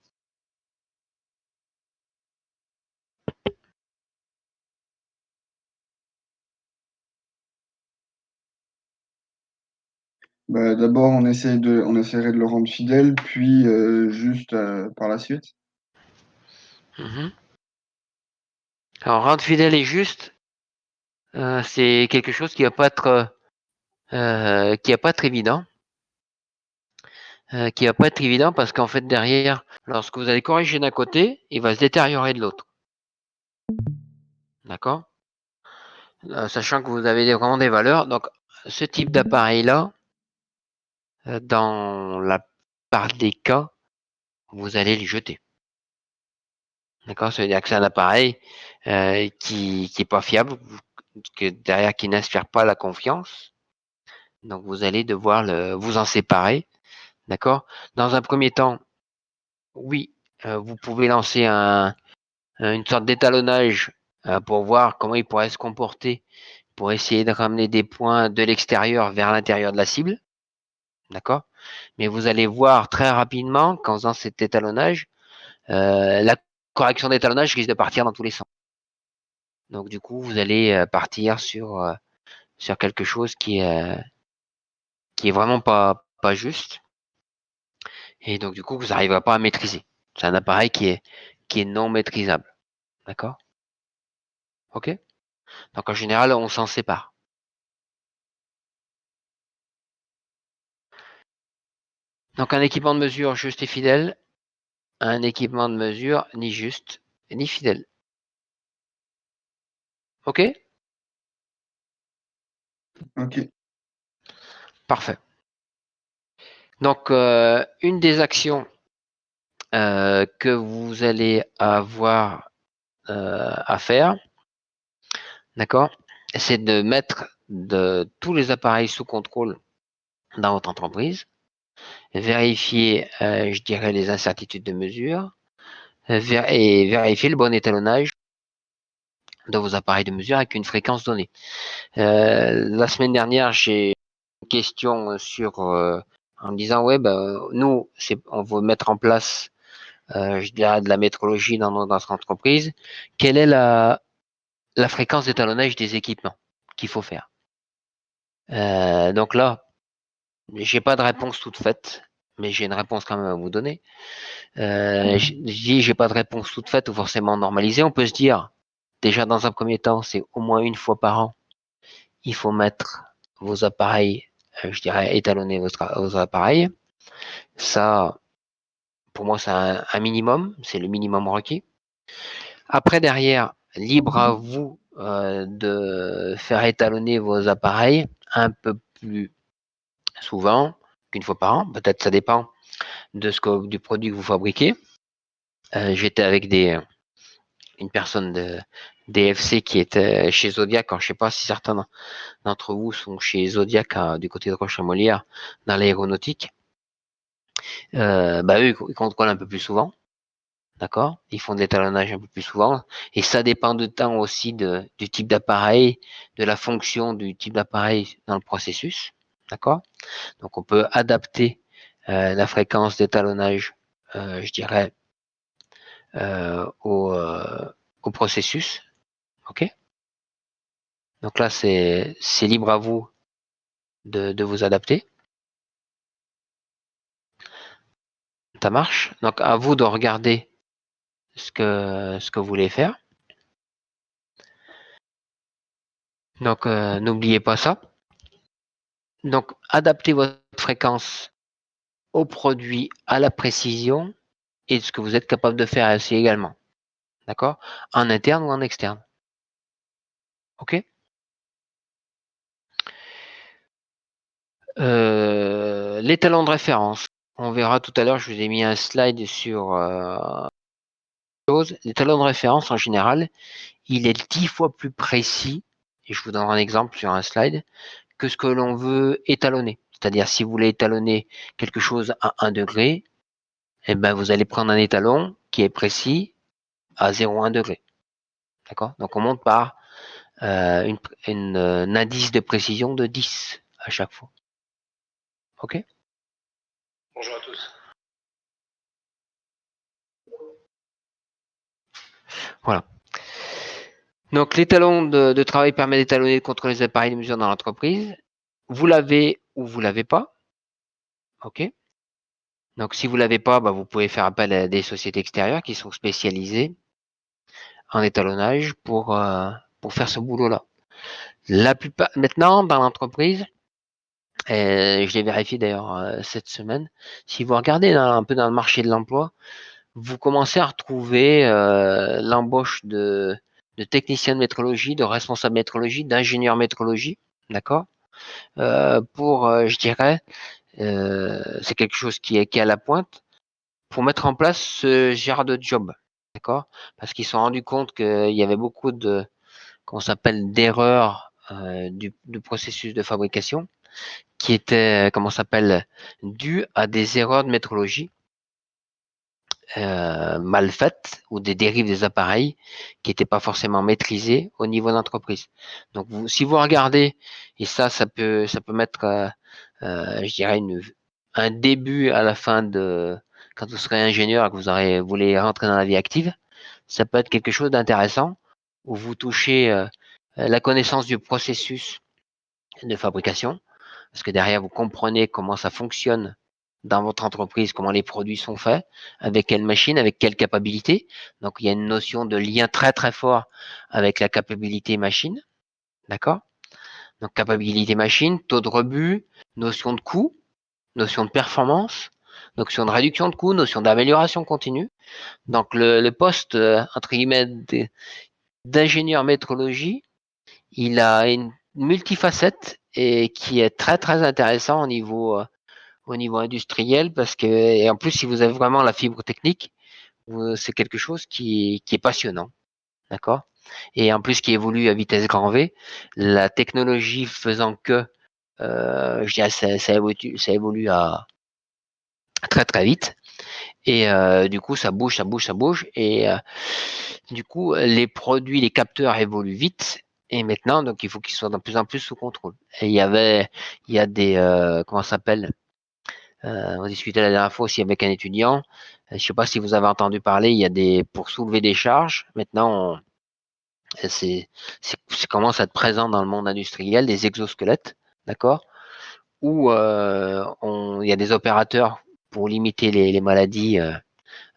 Bah, d'abord, on essaierait de le rendre fidèle, puis juste par la suite. Mhm. Alors rendre fidèle et juste, c'est quelque chose qui va pas être évident. Qui va pas être évident parce qu'en fait derrière, lorsque vous allez corriger d'un côté, il va se détériorer de l'autre. D'accord? Sachant que vous avez vraiment des valeurs. Donc ce type d'appareil-là, dans la part des cas, vous allez le jeter. D'accord? Ça veut dire que c'est un appareil qui est pas fiable, que derrière qui n'inspire pas la confiance. Donc vous allez devoir vous en séparer. D'accord? Dans un premier temps, oui, vous pouvez lancer une sorte d'étalonnage pour voir comment il pourrait se comporter pour essayer de ramener des points de l'extérieur vers l'intérieur de la cible. D'accord? Mais vous allez voir très rapidement qu'en faisant cet étalonnage, la correction d'étalonnage risque de partir dans tous les sens. Donc du coup, vous allez partir sur quelque chose qui est vraiment pas juste. Et donc du coup, vous n'arriverez pas à maîtriser. C'est un appareil qui est non maîtrisable. D'accord? OK? Donc en général, on s'en sépare. Donc un équipement de mesure juste et fidèle, un équipement de mesure ni juste ni fidèle. OK? Ok. Parfait. Donc une des actions que vous allez avoir à faire, d'accord, c'est de mettre tous les appareils sous contrôle dans votre entreprise, vérifier, je dirais, les incertitudes de mesure et vérifier le bon étalonnage de vos appareils de mesure avec une fréquence donnée. La semaine dernière, j'ai une question en me disant, ouais, nous, on veut mettre en place, je dirais, de la métrologie dans notre entreprise. Quelle est la fréquence d'étalonnage des équipements qu'il faut faire? Donc là, j'ai pas de réponse toute faite, mais j'ai une réponse quand même à vous donner. Je dis j'ai pas de réponse toute faite ou forcément normalisée. On peut se dire, déjà dans un premier temps, c'est au moins une fois par an, il faut mettre vos appareils, je dirais étalonner vos appareils. Ça, pour moi, c'est un minimum, c'est le minimum requis. Après, derrière, libre à vous de faire étalonner vos appareils un peu plus souvent qu'une fois par an. Peut-être ça dépend du produit que vous fabriquez. J'étais avec une personne de DFC qui était chez Zodiac. Alors, je ne sais pas si certains d'entre vous sont chez Zodiac du côté de Roche-à-Molière dans l'aéronautique. Eux, ils contrôlent un peu plus souvent. D'accord? Ils font de l'étalonnage un peu plus souvent. Et ça dépend de temps aussi du type d'appareil, de la fonction du type d'appareil dans le processus. D'accord? Donc, on peut adapter la fréquence d'étalonnage, je dirais, au processus. OK? Donc là, c'est libre à vous de vous adapter. Ça marche. Donc, à vous de regarder ce que vous voulez faire. Donc, n'oubliez pas ça. Donc, adaptez votre fréquence au produit, à la précision et ce que vous êtes capable de faire aussi également. D'accord? En interne ou en externe. OK? Les talons de référence. On verra tout à l'heure, je vous ai mis un slide sur les talons de référence en général, il est 10 fois plus précis, et je vous donnerai un exemple sur un slide, que ce que l'on veut étalonner. C'est-à-dire, si vous voulez étalonner quelque chose à 1 degré, eh ben, vous allez prendre un étalon qui est précis à 0,1 degré. D'accord? Donc, on monte par un indice de précision de 10 à chaque fois. OK? Bonjour à tous. Voilà. Donc, l'étalon de travail permet d'étalonner contre les appareils de mesure dans l'entreprise. Vous l'avez ou vous l'avez pas. OK? Donc, si vous l'avez pas, vous pouvez faire appel à des sociétés extérieures qui sont spécialisées en étalonnage pour faire ce boulot-là. La plupart, maintenant, dans l'entreprise, je l'ai vérifié d'ailleurs cette semaine, si vous regardez un peu dans le marché de l'emploi, vous commencez à retrouver l'embauche de techniciens de métrologie, de responsables métrologie, d'ingénieurs métrologie, d'accord? Je dirais, c'est quelque chose qui est à la pointe pour mettre en place ce genre de job, d'accord? Parce qu'ils se sont rendus compte qu'il y avait beaucoup qu'on s'appelle d'erreurs du processus de fabrication qui étaient, dues à des erreurs de métrologie mal faites ou des dérives des appareils qui n'étaient pas forcément maîtrisées au niveau de l'entreprise. Donc, si vous regardez, et ça peut mettre, je dirais, un début à la fin quand vous serez ingénieur et que vous voulez rentrer dans la vie active, ça peut être quelque chose d'intéressant où vous touchez la connaissance du processus de fabrication, parce que derrière, vous comprenez comment ça fonctionne dans votre entreprise, comment les produits sont faits, avec quelle machine, avec quelle capacité. Donc, il y a une notion de lien très, très fort avec la capacité machine. D'accord? Donc, capacité machine, taux de rebut, notion de coût, notion de performance, notion de réduction de coût, notion d'amélioration continue. Donc, le poste, entre guillemets, d'ingénieur métrologie, il a une multifacette et qui est très, très intéressant au niveau industriel parce que, et en plus, si vous avez vraiment la fibre technique, c'est quelque chose qui est passionnant. D'accord? Et en plus, qui évolue à vitesse grand V, la technologie faisant que, je dirais, ça évolue à très, très vite. Et du coup, ça bouge, ça bouge, ça bouge. Et du coup, les produits, les capteurs évoluent vite. Et maintenant, donc, il faut qu'ils soient de plus en plus sous contrôle. Et il y a des, comment ça s'appelle? On discutait la dernière fois aussi avec un étudiant. Je ne sais pas si vous avez entendu parler, il y a des, pour soulever des charges. Maintenant, c'est commence à être présent dans le monde industriel, des exosquelettes, d'accord? Où il y a des opérateurs pour limiter les maladies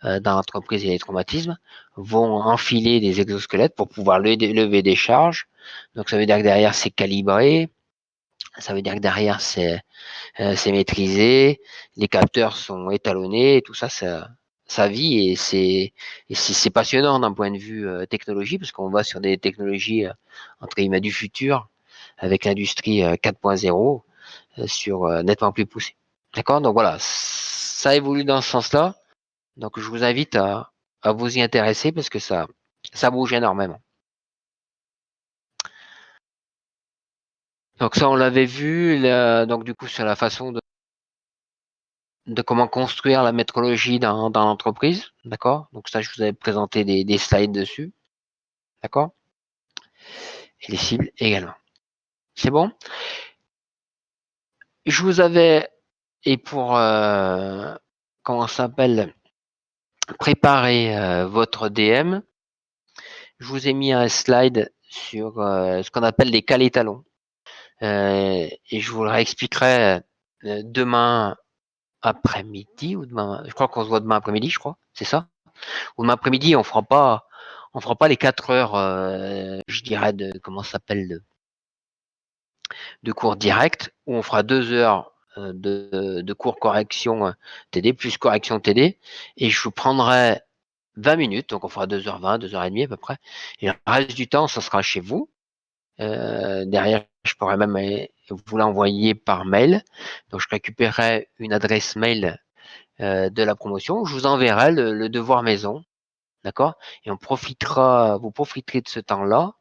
dans l'entreprise et les traumatismes, vont enfiler des exosquelettes pour pouvoir lever des charges. Donc ça veut dire que derrière c'est calibré, ça veut dire que derrière c'est maîtrisé, les capteurs sont étalonnés, et tout ça, ça vit et c'est passionnant d'un point de vue technologie parce qu'on va sur des technologies entre guillemets du futur avec l'industrie 4.0 sur nettement plus poussé. D'accord? Donc voilà, ça évolue dans ce sens-là. Donc je vous invite à vous y intéresser parce que ça bouge énormément. Donc ça on l'avait vu, donc du coup sur la façon de comment construire la métrologie dans l'entreprise, d'accord? Donc ça je vous avais présenté des slides dessus, d'accord? Et les cibles également. C'est bon? Je vous avais, et pour comment ça s'appelle, préparer votre DM, je vous ai mis un slide sur ce qu'on appelle les cales étalons. Et je vous le réexpliquerai demain après-midi ou demain. Je crois qu'on se voit demain après-midi, je crois. C'est ça? Ou demain après-midi, on fera pas les 4 heures, je dirais de comment ça s'appelle de cours direct, où on fera 2 heures de cours correction TD plus correction TD, et je vous prendrai 20 minutes, donc on fera 2h20, 2h30 à peu près. Et le reste du temps, ça sera chez vous. Derrière, je pourrais même vous l'envoyer par mail. Donc, je récupérerai une adresse mail de la promotion. Je vous enverrai le devoir maison. D'accord? Et vous profiterez de ce temps-là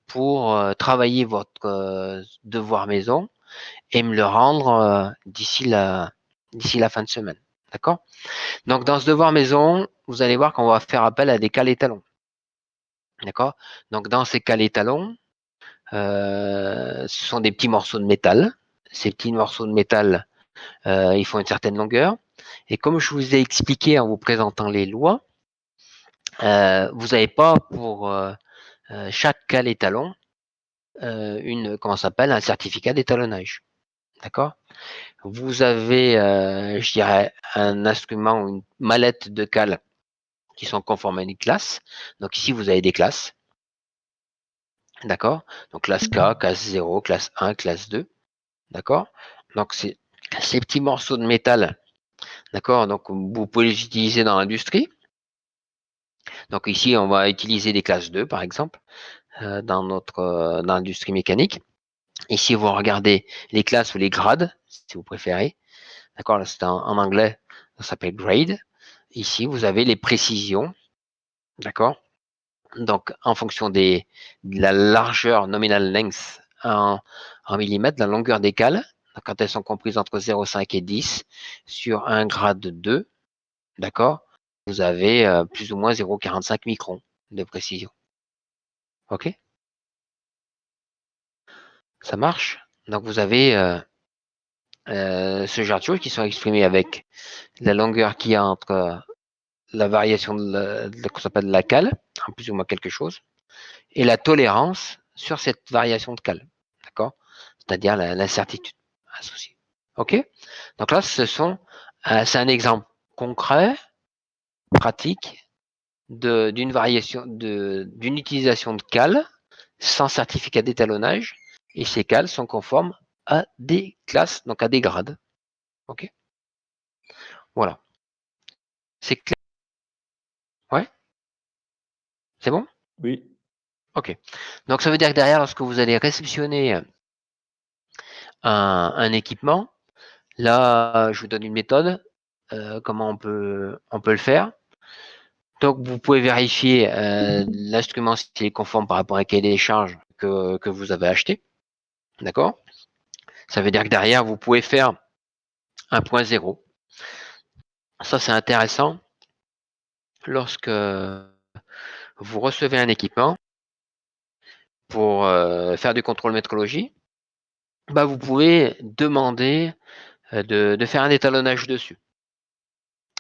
pour travailler votre devoir maison et me le rendre d'ici la fin de semaine. D'accord? Donc, dans ce devoir maison, vous allez voir qu'on va faire appel à des cales étalons. D'accord? Donc, dans ces cales étalons, ce sont des petits morceaux de métal. Ces petits morceaux de métal, ils font une certaine longueur. Et comme je vous ai expliqué en vous présentant les lois, vous n'avez pas pour chaque cale étalon comment ça s'appelle, un certificat d'étalonnage. D'accord? Vous avez, je dirais, un instrument ou une mallette de cales qui sont conformes à une classe. Donc ici, vous avez des classes. D'accord? Donc classe K, classe 0, classe 1, classe 2. D'accord? Donc c'est ces petits morceaux de métal. D'accord? Donc vous pouvez les utiliser dans l'industrie. Donc ici, on va utiliser des classes 2, par exemple, dans l'industrie mécanique. Ici, vous regardez les classes ou les grades, si vous préférez. D'accord? Là, c'est en anglais, ça s'appelle grade. Ici, vous avez les précisions. D'accord? Donc, en fonction de la largeur nominal length en millimètres, la longueur des cales, quand elles sont comprises entre 0,5 et 10 sur un grade 2, d'accord, vous avez plus ou moins 0,45 microns de précision. OK? Ça marche? Donc, vous avez ce genre de choses qui sont exprimées avec la longueur qu'il y a entre la variation qu'on s'appelle la cale, en plus ou moins quelque chose, et la tolérance sur cette variation de cale. D'accord? C'est-à-dire l'incertitude associée. OK? Donc là, ce sont C'est un exemple concret, pratique, d'une variation, d'une utilisation de cales sans certificat d'étalonnage, et ces cales sont conformes à des classes, donc à des grades. Ok. Voilà. C'est clair. Ouais. C'est bon? Oui. Ok. Donc ça veut dire que derrière, lorsque vous allez réceptionner un équipement, là, je vous donne une méthode, comment on peut le faire. Donc vous pouvez vérifier l'instrument s'il est conforme par rapport à quel est les charges que vous avez acheté. D'accord? Ça veut dire que derrière, vous pouvez faire un point zéro. Ça, c'est intéressant lorsque vous recevez un équipement pour faire du contrôle métrologie. Bah, vous pouvez demander de faire un étalonnage dessus.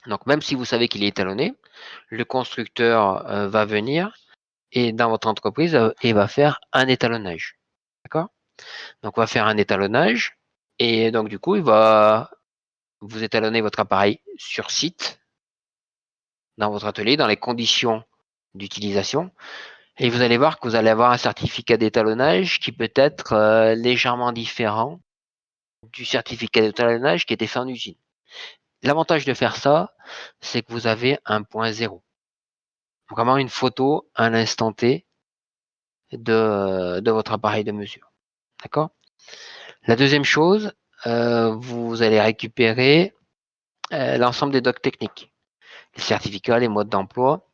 Donc même si vous savez qu'il est étalonné, le constructeur va venir et dans votre entreprise et va faire un étalonnage. D'accord? Donc on va faire un étalonnage et donc du coup il va vous étalonner votre appareil sur site dans votre atelier dans les conditions d'utilisation et vous allez voir que vous allez avoir un certificat d'étalonnage qui peut être légèrement différent du certificat d'étalonnage qui était fait en usine. L'avantage de faire ça, c'est que vous avez un point zéro. Vraiment une photo à l'instant T de votre appareil de mesure. D'accord? La deuxième chose, vous allez récupérer l'ensemble des docs techniques, les certificats, les modes d'emploi.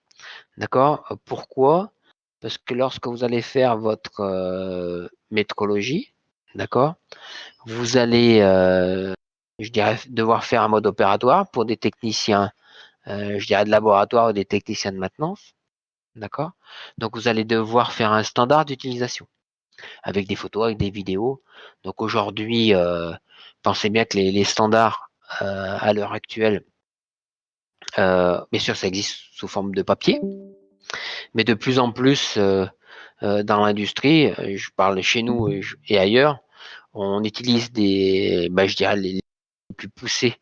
D'accord? Pourquoi? Parce que lorsque vous allez faire votre métrologie, d'accord, vous allez, je dirais, devoir faire un mode opératoire pour des techniciens, je dirais, de laboratoire ou des techniciens de maintenance. D'accord? Donc, vous allez devoir faire un standard d'utilisation avec des photos, avec des vidéos. Donc, aujourd'hui, pensez bien que les standards à l'heure actuelle, bien sûr, ça existe sous forme de papier, mais de plus en plus dans l'industrie, je parle chez nous et ailleurs, on utilise je dirais, les plus poussés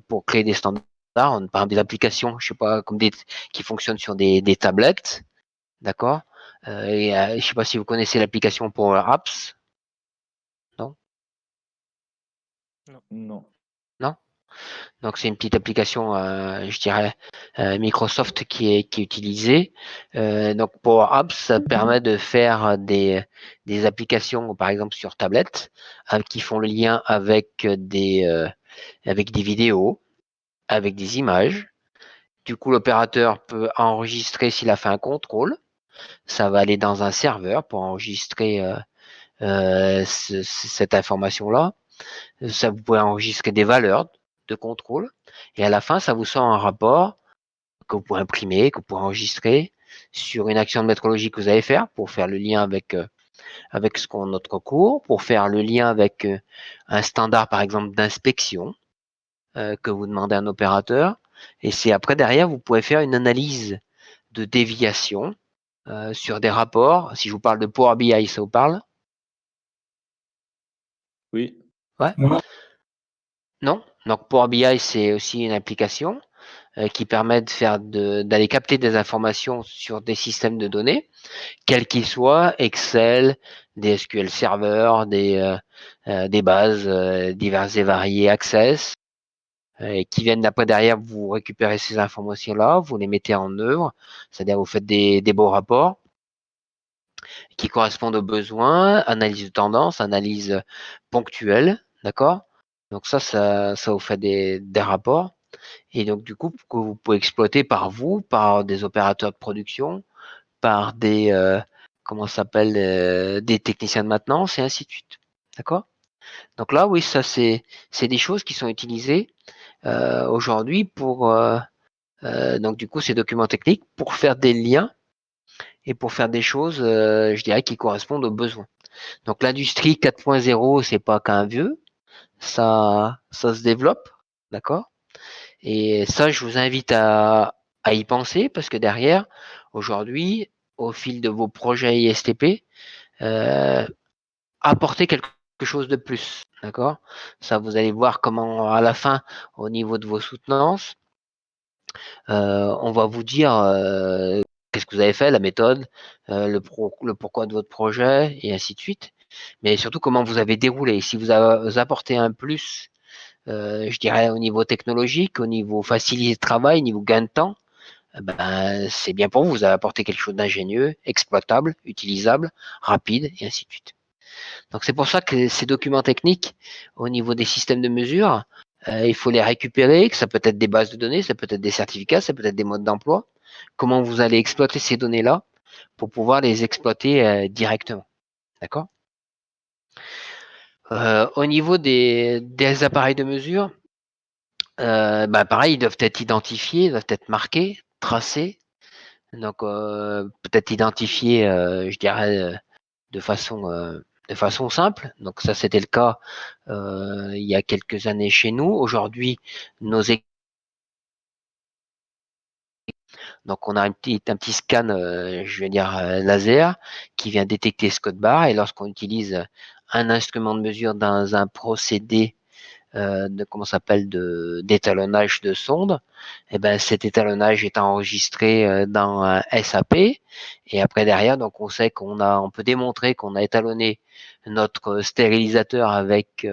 pour créer des standards. On parle des applications, je sais pas, comme qui fonctionnent sur des tablettes, d'accord. Je sais pas si vous connaissez l'application Power Apps, non? Non. Non? Donc c'est une petite application, je dirais, Microsoft qui est utilisée. Donc Power Apps, ça permet de faire des applications, par exemple sur tablette, qui font le lien avec des vidéos, avec des images. Du coup, l'opérateur peut enregistrer s'il a fait un contrôle. Ça va aller dans un serveur pour enregistrer cette information-là. Ça, vous pouvez enregistrer des valeurs de contrôle. Et à la fin, ça vous sort un rapport que vous pouvez imprimer, que vous pouvez enregistrer sur une action de métrologie que vous allez faire pour faire le lien avec notre cours, pour faire le lien avec un standard, par exemple, d'inspection que vous demandez à un opérateur. Et c'est après, derrière, vous pouvez faire une analyse de déviation sur des rapports. Si je vous parle de Power BI, ça vous parle? Oui. Ouais. Non? Donc Power BI, c'est aussi une application qui permet d'aller capter des informations sur des systèmes de données, quels qu'ils soient, Excel, des SQL Server, des bases diverses et variées, Access, et qui viennent après derrière vous récupérer ces informations-là, vous les mettez en œuvre, c'est-à-dire vous faites des beaux rapports qui correspondent aux besoins, analyse de tendance, analyse ponctuelle, d'accord? Donc ça vous fait des rapports. Et donc, du coup, que vous pouvez exploiter par vous, par des opérateurs de production, par comment ça s'appelle, des techniciens de maintenance et ainsi de suite. D'accord? Donc là, oui, ça, c'est des choses qui sont utilisées aujourd'hui donc du coup, ces documents techniques pour faire des liens et pour faire des choses, je dirais, qui correspondent aux besoins. Donc l'industrie 4.0, c'est pas qu'un vieux, ça se développe, d'accord? Et ça, je vous invite à y penser parce que derrière, aujourd'hui, au fil de vos projets ISTP, apporter quelque chose de plus, d'accord? Ça, vous allez voir comment, à la fin, au niveau de vos soutenances, on va vous dire qu'est-ce que vous avez fait, la méthode, le pourquoi de votre projet, et ainsi de suite. Mais surtout, comment vous avez déroulé. Si vous apportez un plus, je dirais, au niveau technologique, au niveau facilité de travail, au niveau gain de temps, ben, c'est bien pour vous. Vous avez apporté quelque chose d'ingénieux, exploitable, utilisable, rapide, et ainsi de suite. Donc c'est pour ça que ces documents techniques, au niveau des systèmes de mesure, il faut les récupérer, que ça peut être des bases de données, ça peut être des certificats, ça peut être des modes d'emploi. Comment vous allez exploiter ces données-là pour pouvoir les exploiter directement. D'accord? Au niveau des appareils de mesure, bah pareil, ils doivent être identifiés, ils doivent être marqués, tracés. Donc peut-être identifiés, je dirais, de façon simple. Donc ça, c'était le cas il y a quelques années chez nous. Aujourd'hui, nos équipes, donc on a un petit scan, je vais dire laser, qui vient détecter ce code barre. Et lorsqu'on utilise un instrument de mesure dans un procédé de comment s'appelle d'étalonnage de sonde, et ben cet étalonnage est enregistré dans un SAP, et après derrière, donc on sait on peut démontrer qu'on a étalonné notre stérilisateur avec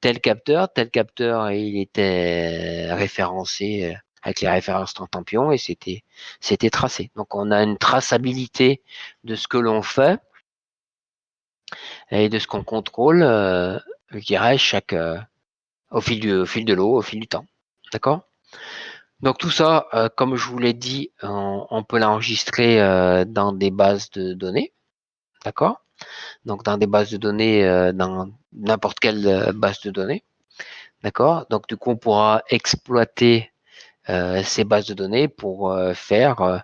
tel capteur il était référencé avec les références Tempion, et c'était tracé. Donc on a une traçabilité de ce que l'on fait et de ce qu'on contrôle, je dirais au fil de l'eau, au fil du temps. D'accord? Donc tout ça, comme je vous l'ai dit, on peut l'enregistrer dans des bases de données. D'accord? Donc dans des bases de données, dans n'importe quelle base de données. D'accord? Donc du coup, on pourra exploiter ces bases de données pour faire,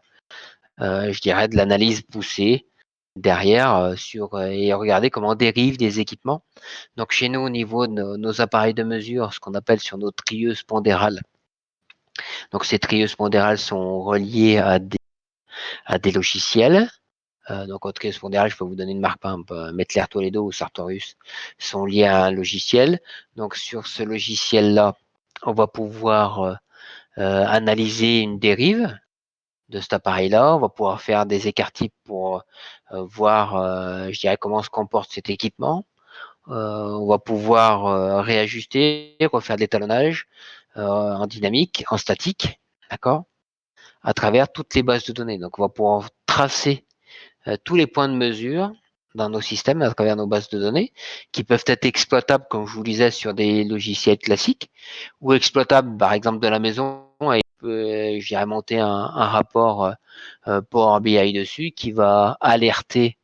je dirais, de l'analyse poussée derrière et regarder comment dérivent des équipements. Donc chez nous, au niveau de nos appareils de mesure, ce qu'on appelle sur nos trieuses pondérales. Donc ces trieuses pondérales sont reliées à des logiciels. Donc votre trieuse pondérale, je peux vous donner une marque, par exemple, Mettler Toledo ou Sartorius sont liés à un logiciel. Donc sur ce logiciel-là, on va pouvoir analyser une dérive de cet appareil-là. On va pouvoir faire des écart-types pour voir, je dirais, comment se comporte cet équipement. On va pouvoir réajuster, refaire de l'étalonnage en dynamique, en statique, d'accord, à travers toutes les bases de données. Donc, on va pouvoir tracer tous les points de mesure dans nos systèmes à travers nos bases de données, qui peuvent être exploitables, comme je vous disais, sur des logiciels classiques, ou exploitables, par exemple, de la maison, et je dirais monter un rapport Power BI dessus qui va alerter,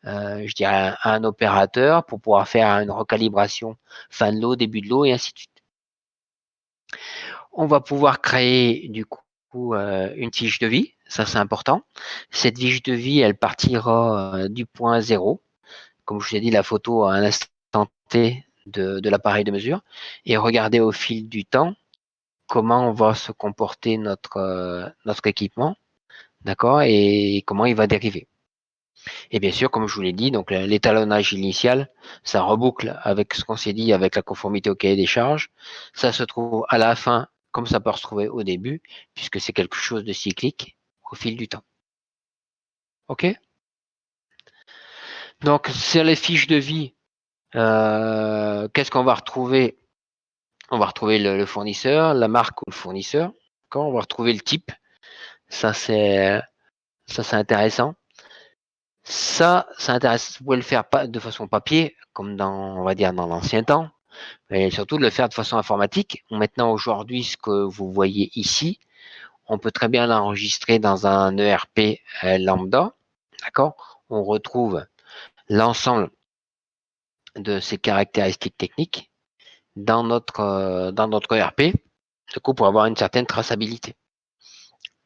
je dirais, un opérateur pour pouvoir faire une recalibration fin de l'eau, début de l'eau, et ainsi de suite. On va pouvoir créer du coup une fiche de vie, ça c'est important. Cette fiche de vie, elle partira du point 0, comme je vous ai dit, la photo à un instant T de l'appareil de mesure, et regarder au fil du temps comment on va se comporter notre équipement, d'accord, et comment il va dériver. Et bien sûr, comme je vous l'ai dit, donc l'étalonnage initial, ça reboucle avec ce qu'on s'est dit avec la conformité au cahier des charges. Ça se trouve à la fin, comme ça peut se retrouver au début, puisque c'est quelque chose de cyclique au fil du temps. OK? Donc, sur les fiches de vie, qu'est-ce qu'on va retrouver? On va retrouver le fournisseur, la marque ou le fournisseur. On va retrouver le type. Ça, c'est intéressant. Ça intéresse. Vous pouvez le faire pas de façon papier, comme on va dire, dans l'ancien temps, mais surtout de le faire de façon informatique. Maintenant, aujourd'hui, ce que vous voyez ici, on peut très bien l'enregistrer dans un ERP lambda. D'accord? On retrouve l'ensemble de ces caractéristiques techniques dans notre ERP, du coup, pour avoir une certaine traçabilité.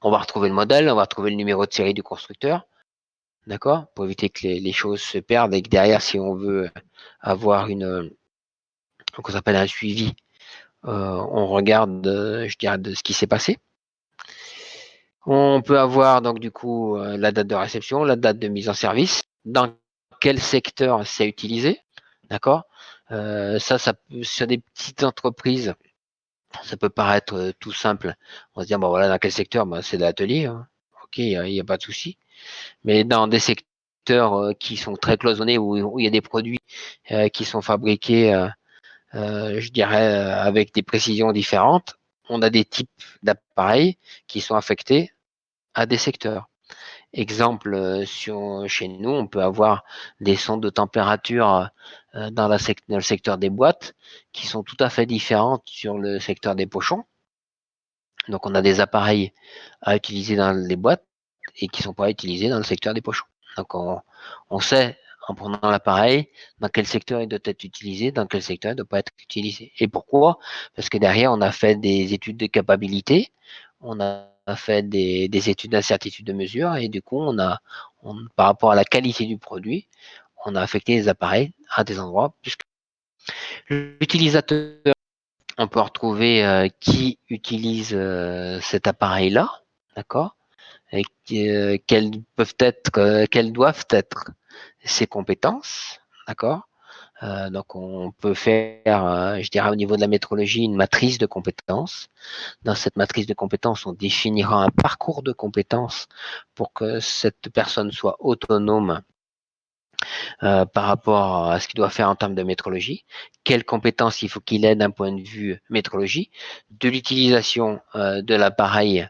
On va retrouver le modèle, on va retrouver le numéro de série du constructeur, d'accord, pour éviter que les choses se perdent et que derrière, si on veut avoir qu'on s'appelle un suivi, on regarde, je dirais, de ce qui s'est passé. On peut avoir donc du coup la date de réception, la date de mise en service, dans quel secteur c'est utilisé, d'accord. Sur des petites entreprises, ça peut paraître tout simple. On va se dire, bon voilà, dans quel secteur? C'est de l'atelier, hein. Ok, il n'y a pas de souci. Mais dans des secteurs qui sont très cloisonnés, où il y a des produits qui sont fabriqués, je dirais, avec des précisions différentes, on a des types d'appareils qui sont affectés à des secteurs. Exemple, chez nous, on peut avoir des sondes de température dans le secteur des boîtes qui sont tout à fait différentes sur le secteur des pochons. Donc, on a des appareils à utiliser dans les boîtes et qui ne sont pas utilisés dans le secteur des pochons. Donc, on sait, en prenant l'appareil, dans quel secteur il doit être utilisé, dans quel secteur il ne doit pas être utilisé. Et pourquoi? Parce que derrière, on a fait des études de capacité, on a fait des études d'incertitude de mesure, et du coup, par rapport à la qualité du produit, on a affecté les appareils à des endroits, puisque l'utilisateur, on peut retrouver qui utilise cet appareil-là, d'accord? Et quelles doivent être ses compétences, d'accord? Donc on peut faire, je dirais au niveau de la métrologie, une matrice de compétences. Dans cette matrice de compétences, on définira un parcours de compétences pour que cette personne soit autonome par rapport à ce qu'il doit faire en termes de métrologie. Quelles compétences il faut qu'il ait d'un point de vue métrologie, de l'utilisation de l'appareil.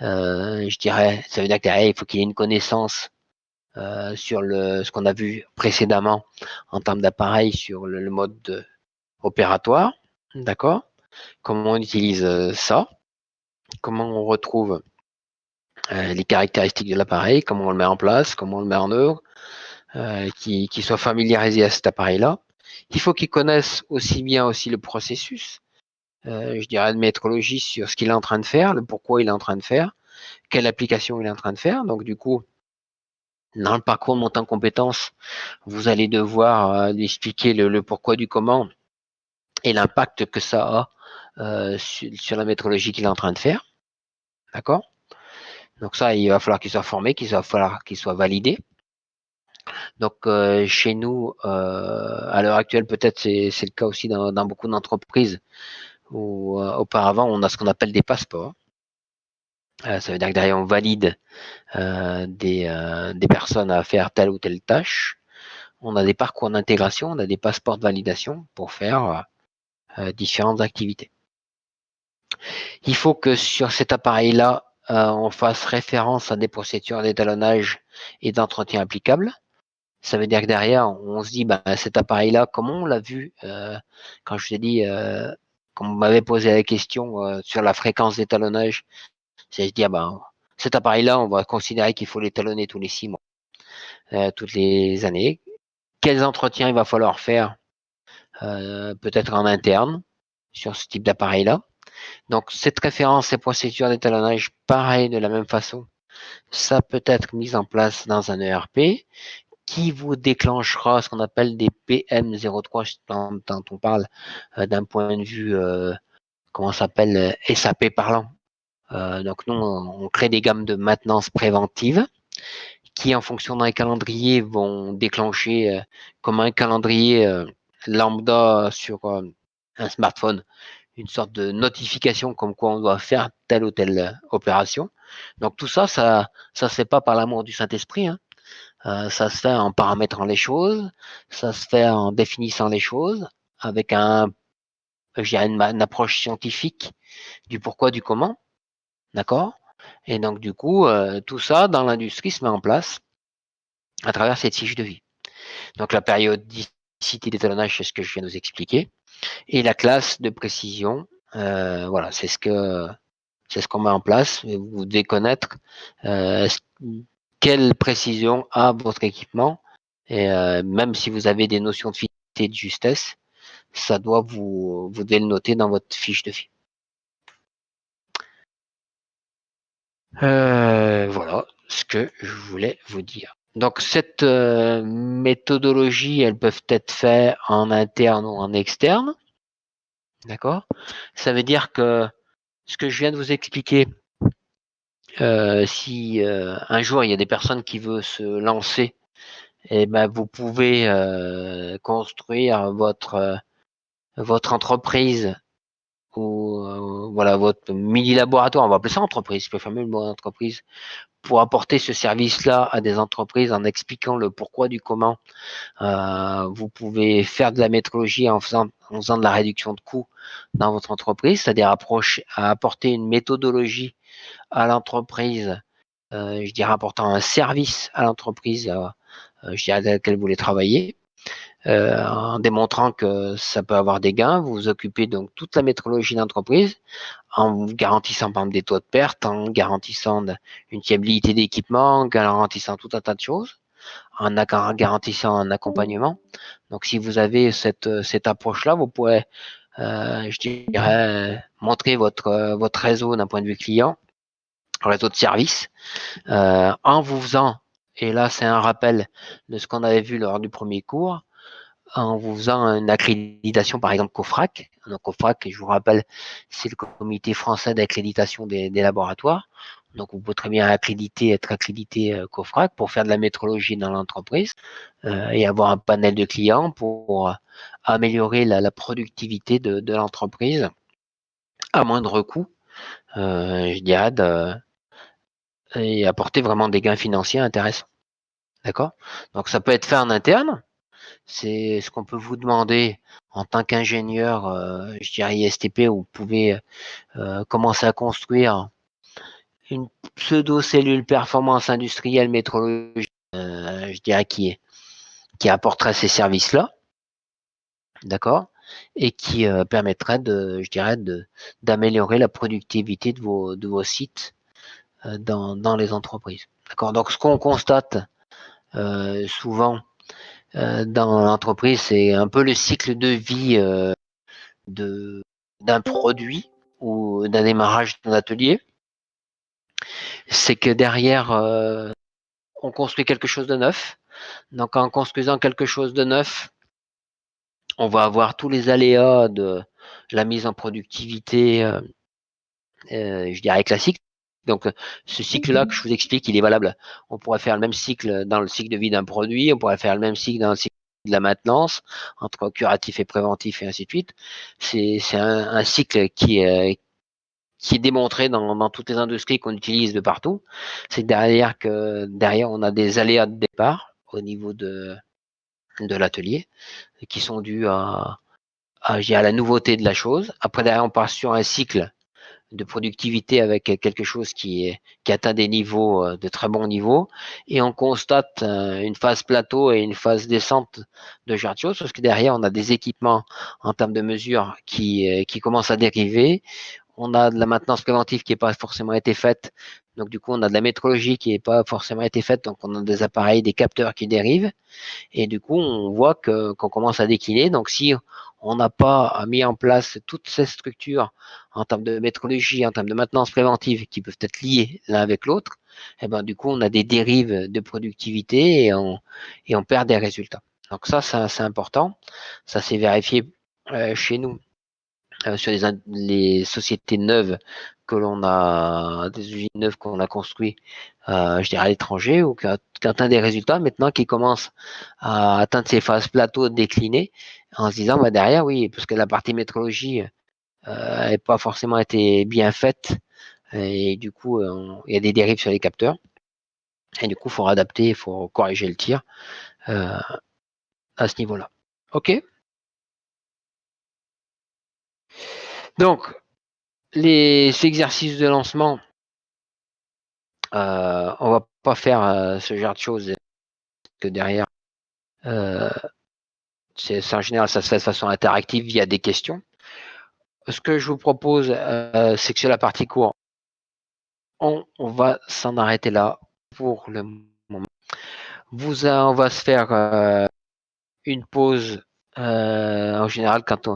Je dirais, ça veut dire que derrière, il faut qu'il ait une connaissance sur ce qu'on a vu précédemment en termes d'appareil sur le mode opératoire, d'accord? Comment on utilise ça? Comment on retrouve les caractéristiques de l'appareil? Comment on le met en place? Comment on le met en œuvre? Qui soit familiarisé à cet appareil-là. Il faut qu'il connaisse aussi bien aussi le processus, je dirais de métrologie sur ce qu'il est en train de faire, le pourquoi il est en train de faire, quelle application il est en train de faire. Donc du coup, dans le parcours de montée en compétences, vous allez devoir lui expliquer le pourquoi du comment et l'impact que ça a sur la métrologie qu'il est en train de faire. D'accord? Donc ça, il va falloir qu'il soit formé, qu'il va falloir qu'il soit validé. Donc chez nous, à l'heure actuelle, peut-être c'est le cas aussi dans beaucoup d'entreprises où auparavant on a ce qu'on appelle des passeports. Ça veut dire que derrière on valide des personnes à faire telle ou telle tâche. On a des parcours d'intégration, on a des passeports de validation pour faire différentes activités. Il faut que sur cet appareil-là, on fasse référence à des procédures d'étalonnage et d'entretien applicables. Ça veut dire que derrière, on se dit, cet appareil-là, comment on l'a vu quand je vous ai dit, quand vous m'avez posé la question sur la fréquence d'étalonnage, c'est se dire, cet appareil-là, on va considérer qu'il faut l'étalonner tous les 6 mois, toutes les années. Quels entretiens il va falloir faire, peut-être en interne, sur ce type d'appareil-là. Donc, cette référence et procédure d'étalonnage, pareil, de la même façon, ça peut être mis en place dans un ERP qui vous déclenchera ce qu'on appelle des PM03 dont on parle d'un point de vue, comment ça s'appelle, SAP parlant. Donc, nous, on crée des gammes de maintenance préventive qui, en fonction d'un calendrier, vont déclencher comme un calendrier lambda sur un smartphone, une sorte de notification comme quoi on doit faire telle ou telle opération. Donc tout ça, ça se fait pas par l'amour du Saint-Esprit, hein. Ça se fait en paramétrant les choses, ça se fait en définissant les choses, avec une approche scientifique du pourquoi, du comment, d'accord? Et donc du coup, tout ça dans l'industrie se met en place à travers cette fiche de vie. Donc la périodicité d'étalonnage, c'est ce que je viens de vous expliquer, et la classe de précision, voilà, c'est ce qu'on met en place. Vous devez connaître quelle précision a votre équipement. Et même si vous avez des notions de fidélité et de justesse, ça doit vous devez le noter dans votre fiche de vie. Voilà ce que je voulais vous dire. Donc cette méthodologie, elles peuvent être faites en interne ou en externe. D'accord? Ça veut dire que ce que je viens de vous expliquer, si un jour il y a des personnes qui veulent se lancer et ben vous pouvez construire votre entreprise ou voilà votre mini laboratoire, on va appeler ça entreprise, je préfère même le mot entreprise, pour apporter ce service-là à des entreprises en expliquant le pourquoi du comment. Vous pouvez faire de la métrologie en faisant de la réduction de coûts dans votre entreprise, c'est-à-dire à apporter une méthodologie à l'entreprise, je dirais apportant un service à l'entreprise, je dirais, dans laquelle vous voulez travailler, en démontrant que ça peut avoir des gains. Vous vous occupez donc toute la métrologie d'entreprise en vous garantissant par exemple des taux de perte, en garantissant une fiabilité d'équipement, en garantissant tout un tas de choses, en garantissant un accompagnement. Donc si vous avez cette approche-là, vous pourrez, je dirais, montrer votre réseau d'un point de vue client, réseau de service, en vous faisant, et là c'est un rappel de ce qu'on avait vu lors du premier cours, en vous faisant une accréditation, par exemple COFRAC. Donc COFRAC, je vous rappelle, c'est le comité français d'accréditation des laboratoires. Donc vous pouvez très bien être accrédité COFRAC pour faire de la métrologie dans l'entreprise et avoir un panel de clients pour améliorer la productivité de l'entreprise à moindre coût, je dirais, et apporter vraiment des gains financiers intéressants. D'accord? Donc ça peut être fait en interne. C'est ce qu'on peut vous demander en tant qu'ingénieur, je dirais ISTP, où vous pouvez commencer à construire une pseudo-cellule performance industrielle métrologique, je dirais, qui apporterait ces services-là, d'accord, et qui permettrait je dirais, d'améliorer la productivité de vos sites dans les entreprises. D'accord. Donc ce qu'on constate souvent dans l'entreprise, c'est un peu le cycle de vie d'un produit ou d'un démarrage d'un atelier. C'est que derrière, on construit quelque chose de neuf. Donc en construisant quelque chose de neuf, on va avoir tous les aléas de la mise en productivité, je dirais classique. Donc ce cycle-là que je vous explique, il est valable. On pourrait faire le même cycle dans le cycle de vie d'un produit, on pourrait faire le même cycle dans le cycle de la maintenance, entre curatif et préventif et ainsi de suite. C'est un cycle qui est démontré dans toutes les industries qu'on utilise de partout. C'est derrière on a des aléas de départ au niveau de l'atelier qui sont dus à la nouveauté de la chose. Après, derrière, on part sur un cycle de productivité avec quelque chose qui atteint des niveaux, de très bons niveaux, et on constate une phase plateau et une phase descente de ce genre de choses, parce que derrière, on a des équipements en termes de mesures qui commencent à dériver. On a de la maintenance préventive qui n'est pas forcément été faite. Donc, du coup, on a de la métrologie qui n'est pas forcément été faite. Donc, on a des appareils, des capteurs qui dérivent. Et du coup, on voit qu'on commence à décliner. Donc, si on n'a pas mis en place toutes ces structures en termes de métrologie, en termes de maintenance préventive qui peuvent être liées l'un avec l'autre, et ben, du coup, on a des dérives de productivité et on perd des résultats. Donc, ça, c'est important. Ça s'est vérifié chez nous sur les sociétés neuves que l'on a, des usines neuves qu'on a construites, je dirais à l'étranger, ou qui atteint des résultats maintenant, qui commencent à atteindre ces phases plateaux déclinées, en se disant, bah, derrière, oui, parce que la partie métrologie n'a pas forcément été bien faite, et du coup, il y a des dérives sur les capteurs, et du coup, il faut adapter, il faut corriger le tir à ce niveau-là. OK? Donc, les exercices de lancement, on va pas faire ce genre de choses que derrière, c'est en général, ça se fait de façon interactive via des questions. Ce que je vous propose, c'est que sur la partie cours, on va s'en arrêter là pour le moment. On va se faire une pause. En général, quand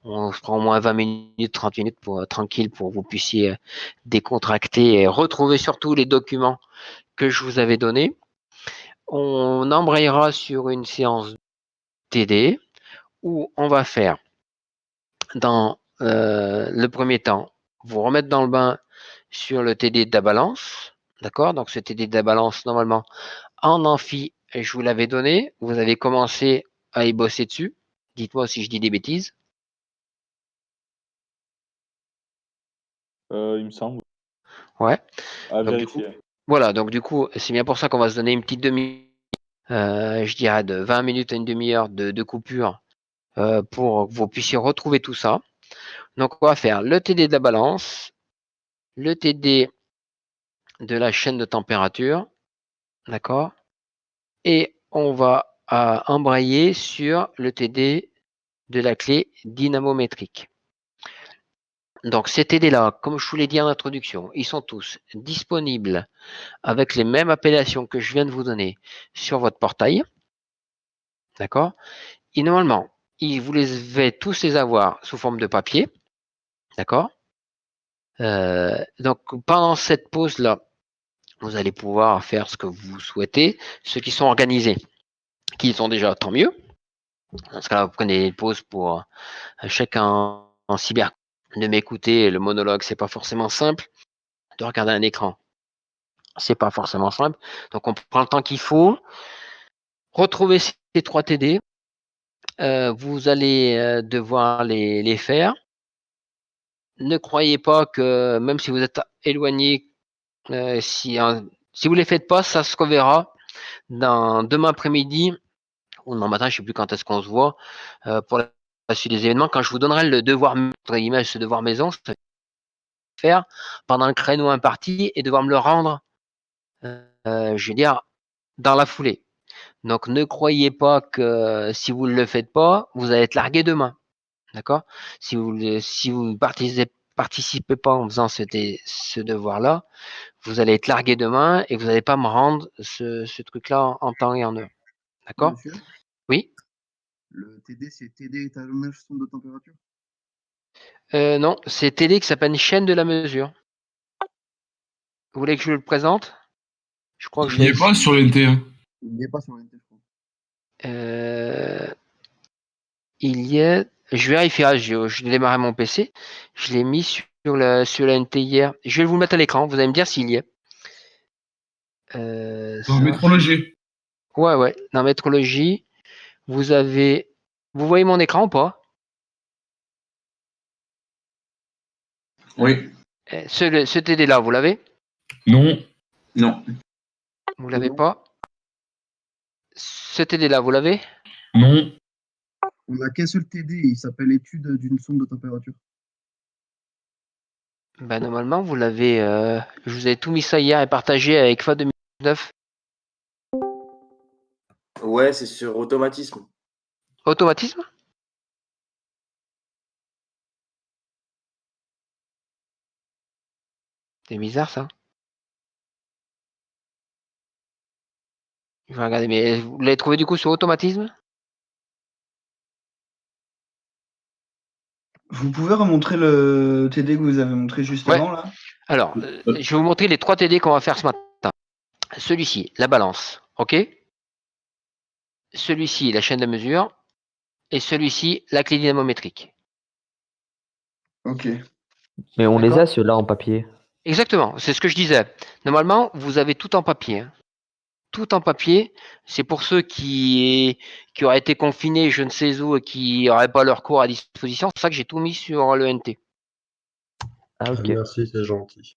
on se prend au moins 20 minutes, 30 minutes tranquille pour que vous puissiez décontracter et retrouver surtout les documents que je vous avais donnés. On embrayera sur une séance TD où on va faire dans le premier temps, vous remettre dans le bain sur le TD de la balance. D'accord? Donc ce TD de la balance, normalement, en amphi, je vous l'avais donné. Vous avez commencé à y bosser dessus. Dites-moi si je dis des bêtises. Il me semble. Ouais. À Donc, vérifier. Voilà, donc du coup, c'est bien pour ça qu'on va se donner une petite je dirais de 20 minutes à une demi-heure de coupure pour que vous puissiez retrouver tout ça. Donc, on va faire le TD de la balance, le TD de la chaîne de température, d'accord? Et on va embrayer sur le TD de la clé dynamométrique. Donc, ces TD-là, comme je vous l'ai dit en introduction, ils sont tous disponibles avec les mêmes appellations que je viens de vous donner sur votre portail. D'accord? Et normalement, vous devez tous les avoir sous forme de papier. D'accord? Donc, pendant cette pause-là, vous allez pouvoir faire ce que vous souhaitez. Ceux qui sont organisés, qui sont déjà, tant mieux. Dans ce cas-là, vous prenez une pause pour chacun en cyber de m'écouter. Le monologue, c'est pas forcément simple. De regarder un écran, c'est pas forcément simple. Donc, on prend le temps qu'il faut. Retrouvez ces 3 TD. Vous allez devoir les faire. Ne croyez pas que même si vous êtes éloigné, si vous les faites pas, ça se reverra demain après-midi ou demain matin, je ne sais plus quand est-ce qu'on se voit, pour la suite des événements. Quand je vous donnerai le devoir, entre guillemets, ce devoir maison, je vais faire pendant le créneau imparti et devoir me le rendre, je veux dire, dans la foulée. Donc ne croyez pas que si vous ne le faites pas, vous allez être largué demain. D'accord? Si vous ne participez pas en faisant ce devoir-là, vous allez être largué demain et vous n'allez pas me rendre ce truc-là en temps et en heure. D'accord? Monsieur, Oui? le TD, c'est TD étalonnage sonde de température? Non, c'est TD qui s'appelle chaîne de la mesure. Vous voulez que je le présente? Je crois que je Il n'y l'ai. est pas sur l'NT. Hein. Il n'est pas sur l'NT, je crois. Il y est. Je vérifierai, je démarre mon PC. Je l'ai mis sur la NT hier. Je vais vous le mettre à l'écran, vous allez me dire s'il y est. Dans Ça. métrologie. Ouais. Dans métrologie, vous avez. Vous voyez mon écran ou pas? Oui. Ce TD-là, vous l'avez? Non. Non. Vous l'avez Non. pas? Ce TD-là, vous l'avez? Non. On n'a qu'un seul TD, il s'appelle étude d'une sonde de température. Ben, normalement, vous l'avez. Je vous ai tout mis ça hier et partagé avec FA 2019. Ouais, c'est sur automatisme. Automatisme? C'est bizarre ça. Je vais regarder, mais vous l'avez trouvé du coup sur automatisme? Vous pouvez remontrer le TD que vous avez montré juste Ouais. avant, là? Alors, je vais vous montrer les 3 TD qu'on va faire ce matin. Celui-ci, la balance, ok? Celui-ci, la chaîne de mesure. Et celui-ci, la clé dynamométrique. Ok. Mais on les D'accord. a ceux-là en papier. Exactement, c'est ce que je disais. Normalement, vous avez tout en papier. Hein. Tout en papier. C'est pour ceux qui auraient été confinés, je ne sais où, et qui n'auraient pas leur cours à disposition. C'est pour ça que j'ai tout mis sur le NT. Ah ok. Merci, c'est gentil.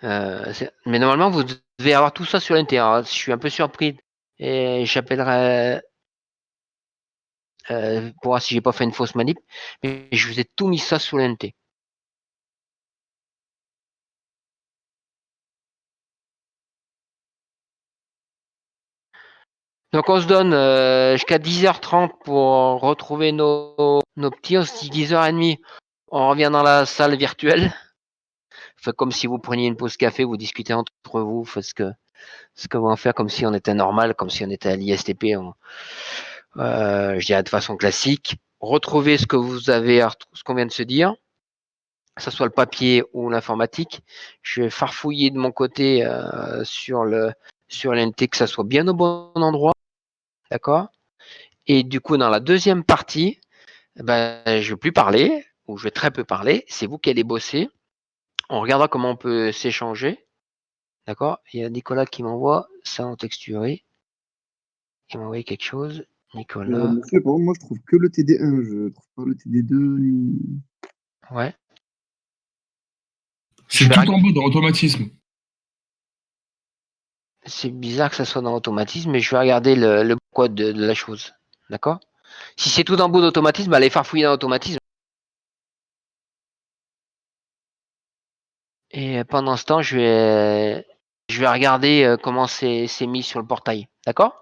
Mais normalement, vous devez avoir tout ça sur l'NT. Je suis un peu surpris. Et j'appellerai pour voir si j'ai pas fait une fausse manip. Mais je vous ai tout mis ça sur l'NT. Donc on se donne jusqu'à 10h30 pour retrouver nos petits. On se dit 10h30, on revient dans la salle virtuelle. Faites comme si vous preniez une pause café, vous discutez entre vous, faites ce que vous en faire comme si on était normal, comme si on était à l'ISTP, je dirais de façon classique. Retrouvez ce que vous avez, ce qu'on vient de se dire, que ce soit le papier ou l'informatique. Je vais farfouiller de mon côté sur l'NT, que ça soit bien au bon endroit. D'accord? Et du coup, dans la deuxième partie, je ne vais plus parler, ou je vais très peu parler. C'est vous qui allez bosser. On regardera comment on peut s'échanger. D'accord? Il y a Nicolas qui m'envoie ça en texturé. qui m'a envoyé quelque chose. Nicolas. Monsieur, par contre, moi, je trouve que le TD1. Je trouve pas le TD2 ni. Ouais. C'est tout en bas dans automatisme. C'est bizarre que ça soit dans automatisme, mais je vais regarder le pourquoi de la chose. D'accord? Si c'est tout en bout d'automatisme, allez farfouiller dans automatisme. Et pendant ce temps, je vais regarder comment c'est mis sur le portail. D'accord?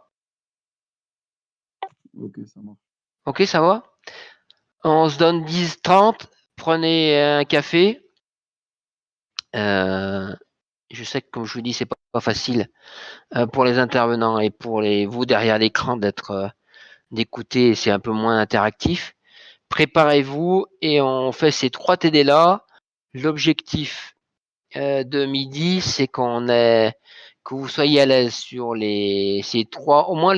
Ok, ça marche. Ok, ça va? On se donne 10-30. Prenez un café. Je sais que, comme je vous dis, c'est pas facile pour les intervenants et pour vous derrière l'écran d'écouter. C'est un peu moins interactif. Préparez-vous et on fait ces 3 TD là. L'objectif de midi, c'est que vous soyez à l'aise sur ces 3, au moins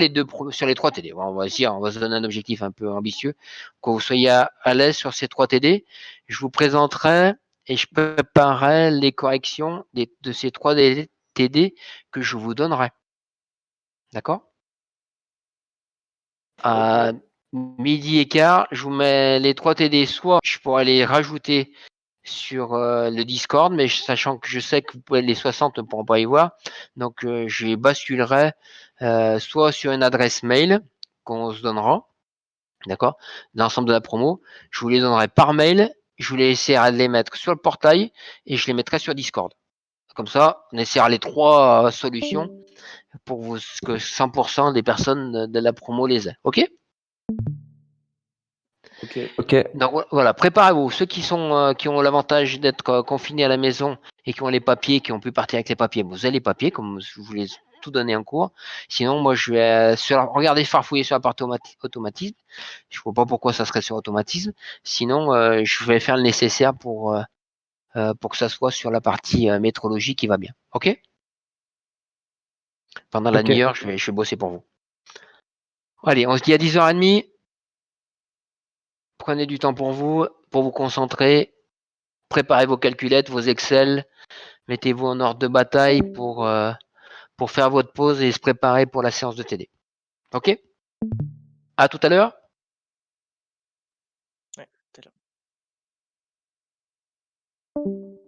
sur les 3 TD. On va se donner un objectif un peu ambitieux. Que vous soyez à l'aise sur ces 3 TD. Je vous présenterai et je préparerai les corrections de ces 3 TD que je vous donnerai. D'accord? À midi et quart, je vous mets les 3 TD. Soit je pourrais les rajouter sur le Discord, mais sachant que je sais que les 60 ne pourront pas y voir, donc je les basculerai soit sur une adresse mail qu'on se donnera, d'accord, l'ensemble de la promo, je vous les donnerai par mail, je vous les essaierai de les mettre sur le portail et je les mettrai sur Discord. Comme ça, on essaiera les 3 solutions pour que 100% des personnes de la promo les aient. Ok? Ok. Ok. Donc voilà, préparez-vous. Ceux qui ont l'avantage d'être confinés à la maison et qui ont les papiers, qui ont pu partir avec les papiers, vous avez les papiers, comme je vous les ai tout donné en cours. Sinon, moi, je vais regarder farfouiller sur la partie automatisme. Je ne vois pas pourquoi ça serait sur automatisme. Sinon, je vais faire le nécessaire pour que ça soit sur la partie métrologie qui va bien. OK? Pendant la Ok. demi-heure, je vais bosser pour vous. Allez, on se dit à 10h30. Prenez du temps pour vous concentrer. Préparez vos calculettes, vos Excel. Mettez-vous en ordre de bataille pour faire votre pause et se préparer pour la séance de TD. Ok? À tout à l'heure. Ouais, tout à l'heure.